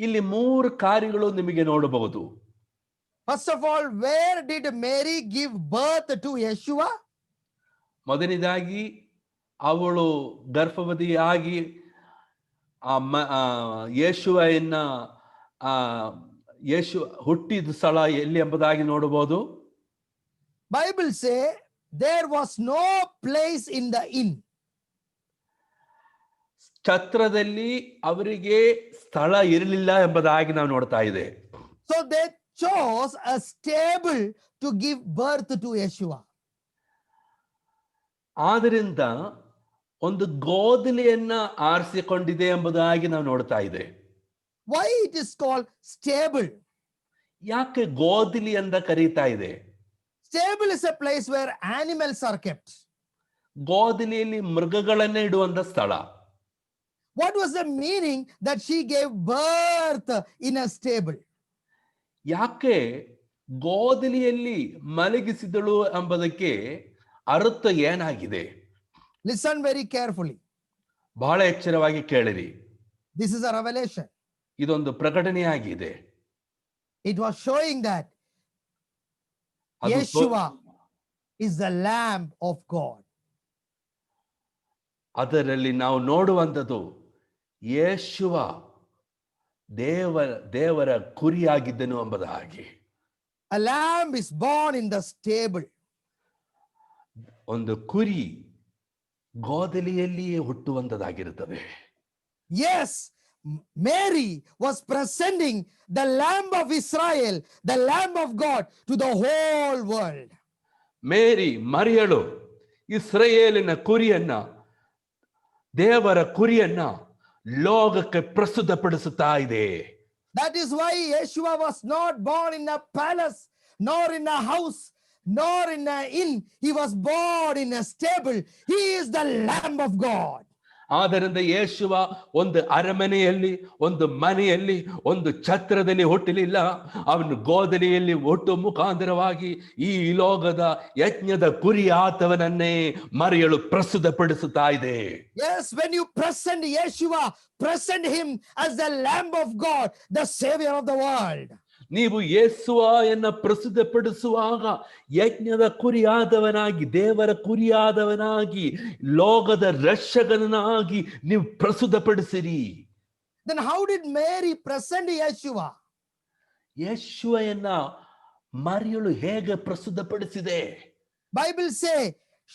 ಇಲ್ಲಿ 3 ಕಾರ್ಯಗಳು ನಿಮಗೆ ನೋಡಬಹುದು. First of all, where did Mary give birth to Yeshua? ಮೊದಲನೇದಾಗಿ ಅವಳು ಗರ್ಭವತಿಯಾಗಿ ಯೇಸುವನ್ನ ಯೇಸು ಹುಟ್ಟಿದ ಸ್ಥಳ ಎಲ್ಲಿ ಎಂಬುದಾಗಿ ನೋಡಬಹುದು. Bible say there was no place in the inn. ಛತ್ರದಲ್ಲಿ ಅವರಿಗೆ ಸ್ಥಳ ಇರಲಿಲ್ಲ ಎಂಬುದಾಗಿ ನಾವು ನೋಡ್ತಾ ಇದೆ. So they chose a stable to give birth to Yeshua. ಆದ್ದರಿಂದ ಒಂದು ಗೋದಲಿಯನ್ನ ಆರಿಸಿಕೊಂಡಿದೆ ಎಂಬುದಾಗಿ ನಾವು ನೋಡ್ತಾ ಇದೆ. Why it is called stable? ಯಾಕೆ ಗೋದಲಿ ಅಂತ ಕರೀತಾ ಇದೆ? Stable is a place where animals are kept. ಗೋದಲಿಯಲ್ಲಿ ಮೃಗಗಳನ್ನೇ ಇಡುವಂತ ಸ್ಥಳ. What was the meaning that she gave birth in a stable? ಯಾಕೆ ಗೋದಲಿಯಲ್ಲಿ ಮಲಗಿಸಿದಳು ಎಂಬುದಕ್ಕೆ ಅರ್ಥ ಏನಾಗಿದೆ? Listen very carefully. ಬಹಳ ಎಚ್ಚರವಾಗಿ ಕೇಳಿರಿ. This is a revelation. ಇದೊಂದು ಪ್ರಕಟಣೆಯಾಗಿದೆ. It was showing that Yeshua is the Lamb of God. ಅದರಲ್ಲಿ ನಾವು ನೋಡುವಂಥದ್ದು ಯೇಸುವ ದೇವರ ಕುರಿಯಾಗಿದ್ದನು ಎಂಬುದಾಗಿ. A lamb is born in the stable. ಒಂದು ಕುರಿ ಗೋದಲಿಯಲ್ಲಿಯೇ ಹುಟ್ಟುವಂತದಾಗಿರುತ್ತದೆ. Yes, Mary was presenting the Lamb of Israel, the Lamb of God, to the whole world. ಮೇರಿ ಮರಿಯಳು ಇಸ್ರಾಯೇಲಿನ ಕುರಿಯನ್ನ, ದೇವರ ಕುರಿಯನ್ನ ಲೋಕಕ್ಕೆ ಪ್ರಸ್ತುತಪಡಿಸುತ್ತಾ ಇದೆ. That is why Yeshua was not born in a palace, nor in a house, nor in an inn. He was born in a stable. He is the Lamb of God. ಆದ್ದರಿಂದ ಯೇಸುವ ಒಂದು ಅರಮನೆಯಲ್ಲಿ, ಒಂದು ಮನೆಯಲ್ಲಿ, ಒಂದು ಛತ್ರದಲ್ಲಿ ಹುಟ್ಟಲಿಲ್ಲ. ಅವನು ಗೋದಲಿಯಲ್ಲಿ ಹುಟ್ಟು ಮುಖಾಂತರವಾಗಿ ಈ ಲೋಕದ ಯಜ್ಞದ ಕುರಿ ಆತವನನ್ನೇ ಮರಿಯಳು ಪ್ರಸ್ತುತಪಡಿಸುತ್ತಾ ಇದೆ. Yes, when you present Yeshua, present him as the Lamb of God, the Savior of the world. ನೀವು ಯೇಸುವನ್ನ ಪ್ರಸ್ತುತಪಡಿಸುವಾಗ ಯಜ್ಞದ ಕುರಿಯಾದವನಾಗಿ, ದೇವರ ಕುರಿಯಾದವನಾಗಿ, ಲೋಕದ ರಕ್ಷಕನಾಗಿ ನೀವು ಪ್ರಸ್ತುತಪಡಿಸಿರಿ. Then how did Mary present Yeshua? ಯೇಸುವನ್ನ ಮರಿಯಳು ಹೇಗೆ ಪ್ರಸ್ತುತಪಡಿಸಿದೆ? Bible say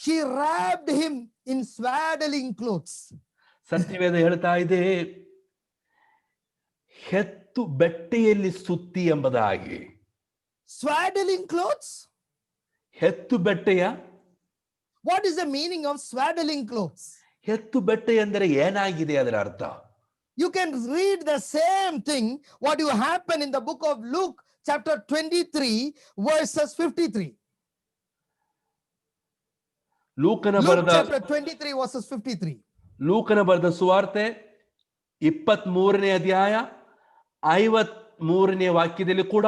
she wrapped him in swaddling clothes. ಸತ್ಯವೇದ ಹೇಳ್ತಾ ಇದೆ, ಹೆತ್ತು ಬಟ್ಟೆಯಲ್ಲಿ ಸುತ್ತಿ ಎಂಬುದಾಗಿ. Swaddling clothes? ಹೆತ್ತು ಬಟ್ಟೆಯ, What is the meaning of swaddling clothes? ಹೆತ್ತು ಬಟ್ಟೆ ಎಂದರೆ ಏನಾಗಿದೆ ಅದರ ಅರ್ಥ? You can read the same thing what you happen in the book of Luke chapter 23 verses 53. ಲೂಕನ Luke ಬರೆದ chapter 23 verses 53. ಲೂಕನ ಬರೆದ ಸುವಾರ್ತೆ 23ನೇ ಅಧ್ಯಾಯ 53ನೇ ವಾಕ್ಯದಲ್ಲಿ ಕೂಡ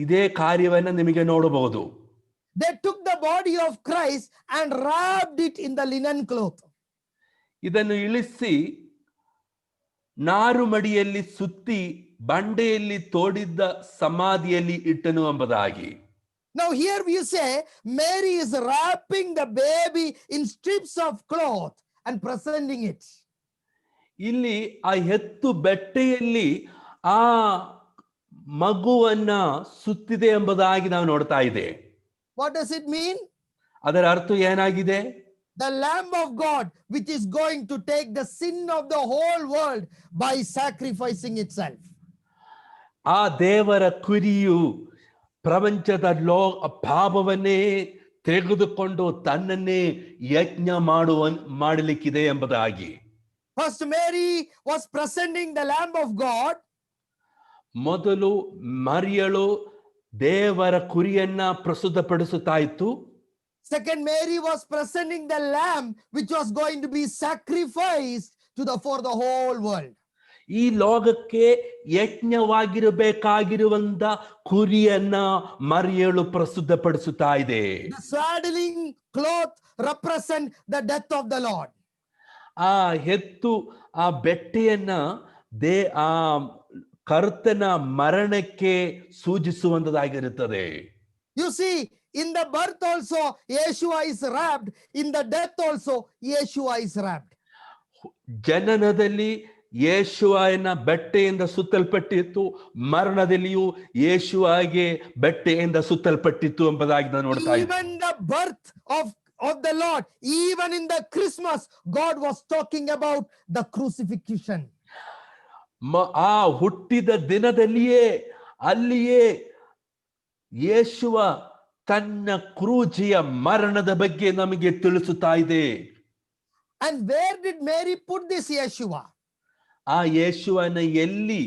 ಇದೇ ಕಾರ್ಯವನ್ನು ನಿಮಗೆ ನೋಡಬಹುದು. They took the body of Christ and wrapped it in the linen cloth. ಇದನ್ನು ಇಳಿಸಿ ನಾರು ಮಡಿಯಲ್ಲಿ ಸುತ್ತಿ ಬಂಡೆಯಲ್ಲಿ ತೋಡಿದ್ದ ಸಮಾಧಿಯಲ್ಲಿ ಇಟ್ಟನು ಎಂಬುದಾಗಿ. Now here we say Mary is wrapping the baby in strips of cloth and presenting it. ಇಲ್ಲಿ ಆ ಹೆತ್ತು ಬಟ್ಟೆಯಲ್ಲಿ ಆ ಮಗುವನ್ನ ಸುತ್ತಿದೆ ಎಂಬುದಾಗಿ ನಾವು ನೋಡ್ತಾ ಇದೆ. What does it mean? ಅದರ ಅರ್ಥ ಏನಾಗಿದೆ? The Lamb of God, which is going to take the sin of the whole world by sacrificing itself. ಆ ದೇವರ ಕುರಿಯು ಪ್ರಪಂಚದ ಪಾಪವನ್ನೇ ತೆಗೆದುಕೊಂಡು ತನ್ನನ್ನೇ ಯಜ್ಞ ಮಾಡಲಿಕ್ಕಿದೆ ಎಂಬುದಾಗಿ. First Mary was presenting the Lamb of God. ಮೊದಲು ಮರಿಯಳು ದೇವರ ಕುರಿಯನ್ನ ಪ್ರಸ್ತುತಪಡಿಸುತ್ತಾ ಇತ್ತು. Second, Mary was presenting the lamb which was going to be sacrificed for the whole world. ಈ ಲೋಕಕ್ಕೆ ಯಜ್ಞವಾಗಿರಬೇಕಾಗಿರುವಂತ ಕುರಿಯನ್ನ ಮರಿಯಳು ಪ್ರಸ್ತುತಪಡಿಸುತ್ತಾ ಇದೆ. The swaddling cloth represent the death of the Lord. ಆ ಹೆತ್ತು ಆ ಬೆಟ್ಟೆಯನ್ನ ಆ ಕರ್ತನ ಮರಣಕ್ಕೆ ಸೂಚಿಸುವಂತದಾಗಿರುತ್ತದೆ. You see, in the birth also Yeshua is wrapped, in the death also Yeshua is wrapped. ಜನನದಲ್ಲಿ ಯೇಸುವನ ಬೆಟ್ಟೆಯಿಂದ ಸುತ್ತಲ್ಪಟ್ಟಿತ್ತು, ಮರಣದಲ್ಲಿಯೂ ಯೇಸುವಿಗೆ ಬೆಟ್ಟೆಯಿಂದ ಸುತ್ತಲ್ಪಟ್ಟಿತ್ತು ಎಂಬುದಾಗಿ ನಾವು ನೋಡ್ತಾ ಇದ್ದೇವೆ. Even the birth of the Lord, even in the Christmas, God was talking about the crucifixion. ಆ ಹುಟ್ಟಿದ ದಿನದಲ್ಲಿಯೇ ಅಲ್ಲಿಯೇ ಯೇಸುವ ತನ್ನ ಕ್ರೂಜಿಯ ಮರಣದ ಬಗ್ಗೆ ನಮಗೆ ತಿಳಿಸುತ್ತಾ ಇದೆ. And where did Mary put this Yeshua? ಆ ಯೇಸುವನ್ನ ಎಲ್ಲಿ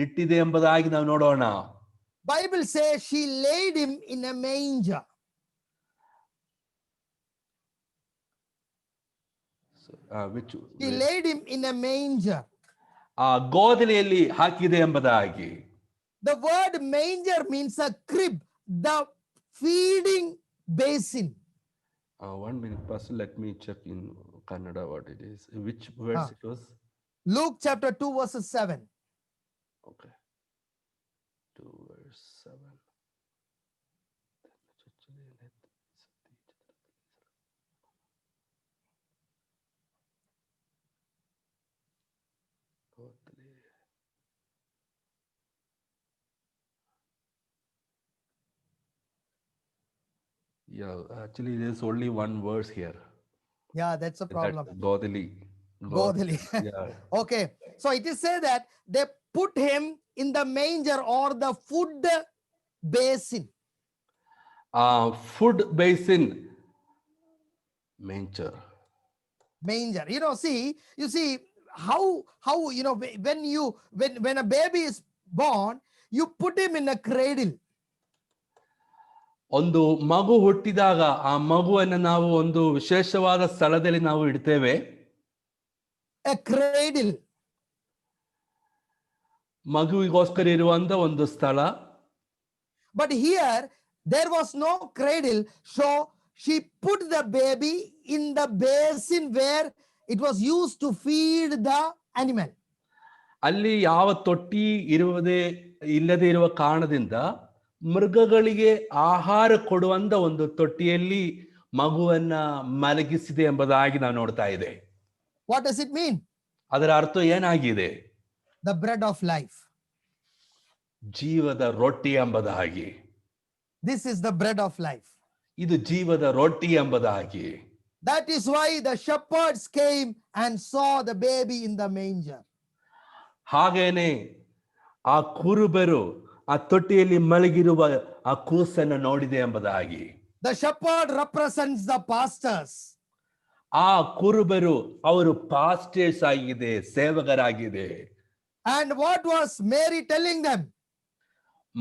ಇಟ್ಟಿದೆ ಎಂಬುದಾಗಿ ನಾವು ನೋಡೋಣ. Bible says she laid him in a manger. She laid him in a manger. ಆ ಗೋದಲಿಯಲ್ಲಿ ಹಾಕಿದೆ ಎಂಬುದಾಗಿ. The word manger means a crib, the feeding basin. 1 minute, Pastor, let me check in Kannada what it is. Which verse it was? Luke chapter 2 verses 7. Okay. 2 verse 7. Yeah, actually, there's only one verse here. Yeah, that's a problem. That's Godali. Godali. Yeah. Okay, so it is said that they put him in the manger or the food basin. Food basin, manger. Manger, you see how when a baby is born, you put him in a cradle. ಒಂದು ಮಗು ಹುಟ್ಟಿದಾಗ ಆ ಮಗುವನ್ನು ನಾವು ಒಂದು ವಿಶೇಷವಾದ ಸ್ಥಳದಲ್ಲಿ ನಾವು ಇಡ್ತೇವೆ. A cradle. ಮಗುವಿಗೋಸ್ಕರ ಇರುವಂತ ಒಂದು ಸ್ಥಳ. But here there was no cradle, so she put the baby in the basin where it was used to feed the animal. ಅಲ್ಲಿ ಯಾವ ತೊಟ್ಟಿ ಇಲ್ಲದೆ ಇರುವ ಕಾರಣದಿಂದ ಮೃಗಗಳಿಗೆ ಆಹಾರ ಕೊಡುವಂತ ಒಂದು ತೊಟ್ಟಿಯಲ್ಲಿ ಮಗುವನ್ನ ಮಲಗಿಸಿದೆ ಎಂಬುದಾಗಿ ನಾವು ನೋಡ್ತಾ ಇದೆ. What does it mean? ಅದರ ಅರ್ಥ ಏನಾಗಿದೆ? The bread of life. ಜೀವದ ರೊಟ್ಟಿ ಎಂಬುದಾಗಿ. This is the bread of life. ಇದು ಜೀವದ ರೊಟ್ಟಿ ಎಂಬುದಾಗಿ. That is why the shepherds came and saw the baby in the manger. ಹಾಗೇನೆ ಆ ಕುರುಬರು ಆ ತೊಟ್ಟಿಯಲ್ಲಿ ಮಲಗಿರುವ ಆ ಕೂಸನ್ನು ನೋಡಿದೆ ಎಂಬುದಾಗಿ. The shepherd represents the pastors. ಆ ಕುರುಬರು ಅವರು ಪಾಸ್ಟರ್ಸ್ ಆಗಿದೆ, ಸೇವಕರಾಗಿದೆ. And what was Mary telling them?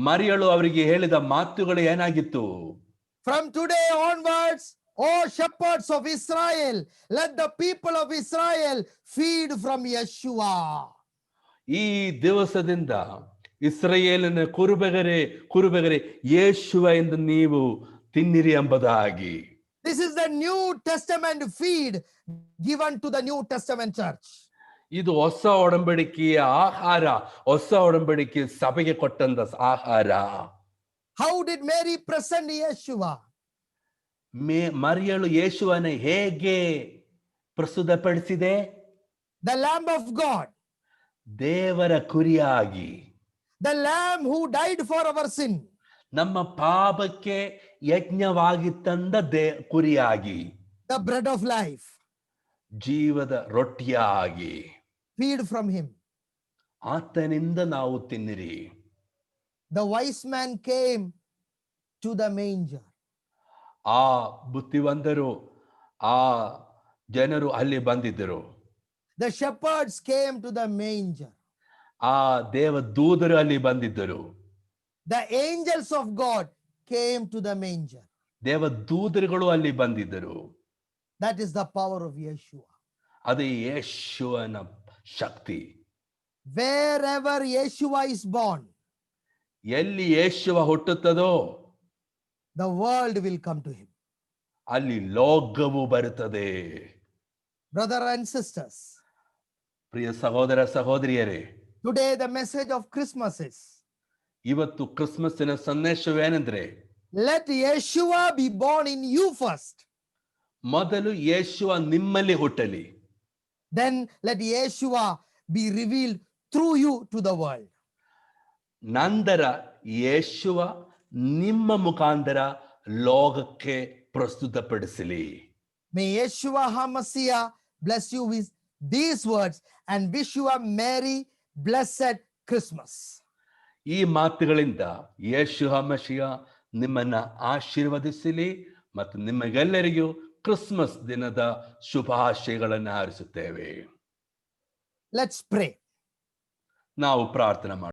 ಮರಿಯಳು ಅವರಿಗೆ ಹೇಳಿದ ಮಾತುಗಳು ಏನಾಗಿತ್ತು? From today onwards, O shepherds of Israel, let the people of Israel feed from Yeshua. ಈ ದಿವಸದಿಂದ ಇಸ್ರಾಯೇಲಿನ ಕುರುಬಗರೇ ಯೇಸುವ ಎಂದು ನೀವು ತಿನ್ನಿರಿ ಎಂಬುದಾಗಿ. This is the New Testament feed given to the New Testament church. ಇದು ಹೊಸ ಒಡಂಬಡಿಕೆಯ ಆಹಾರ, ಹೊಸ ಒಡಂಬಡಿಕೆ ಸಭೆಗೆ ಕೊಟ್ಟಂತ ಆಹಾರ. How did Mary present Yeshua? ಮರಿಯಳು ಯೇಸುವನ್ನು ಹೇಗೆ ಪ್ರಸ್ತುತಪಡಿಸಿದೆ? The Lamb of God. ದೇವರ ಕುರಿಯಾಗಿ. The Lamb who died for our sin. ನಮ್ಮ ಪಾಪಕ್ಕೆ ಯಜ್ಞವಾಗಿ ತಂದ ಕುರಿಯಾಗಿ. The bread of life. ಜೀವದ ರೊಟ್ಟಿಯಾಗಿ. Feed from him. ಆತನಿಂದ ನಾವು ತಿನ್ನಿರಿ. The wise man came to the manger. ಆ ಬುದ್ಧಿವಂತರು, ಆ ಜನರು ಅಲ್ಲಿ ಬಂದಿದ್ದರು. The shepherds came to the manger. ಆ ದೇವದೂತರು ಅಲ್ಲಿ ಬಂದಿದ್ದರು. The angels of God came to the manger. ದೇವದೂತರುಗಳು ಅಲ್ಲಿ ಬಂದಿದ್ದರು. That is the power of Yeshua. ಅದು ಯೇಸುವನ ಶಕ್ತಿ. Wherever Yeshua is born, ಎಲ್ಲಿ ಯೇಸುವ ಹುಟ್ಟುತ್ತದೋ the world will come to him. ಅಲ್ಲಿ ಲೋಕವು ಬರುತ್ತದೆ. Brother and sisters, ಪ್ರಿಯ ಸಹೋದರ ಸಹೋದರಿಯರೇ, today the message of Christmas is, ಇವತ್ತು ಕ್ರಿಸ್ಮಸ್ಸಿನ ಸಂದೇಶವೇನೆಂದ್ರೆ, let Yeshua be born in you first. ಮೊದಲು ಯೇಸುವ ನಿಮ್ಮಲ್ಲಿ ಹುಟ್ಟಲಿ. Then let Yeshua be revealed through you to the world. ನಂತರ ಯೇಸುವ ನಿಮ್ಮ ಮುಖಾಂತರ ಲೋಕಕ್ಕೆ ಪ್ರಸ್ತುತಪಡಿಸಲಿ. May Yeshua HaMashiach bless you with these words and wish you a merry, blessed Christmas. ಈ ಮಾತುಗಳಿಂದ ಯೇಸು ಮಸಿಹ ನಿಮ್ಮನ್ನ ಆಶೀರ್ವದಿಸಲಿ ಮತ್ತು ನಿಮಗೆಲ್ಲರಿಗೂ ಕ್ರಿಸ್ಮಸ್ ದಿನದ ಶುಭಾಶಯಗಳನ್ನು ಹಾರೈಸುತ್ತೇವೆ. Let's pray. ನಾವು ಪ್ರಾರ್ಥನೆ ಮಾಡೋಣ.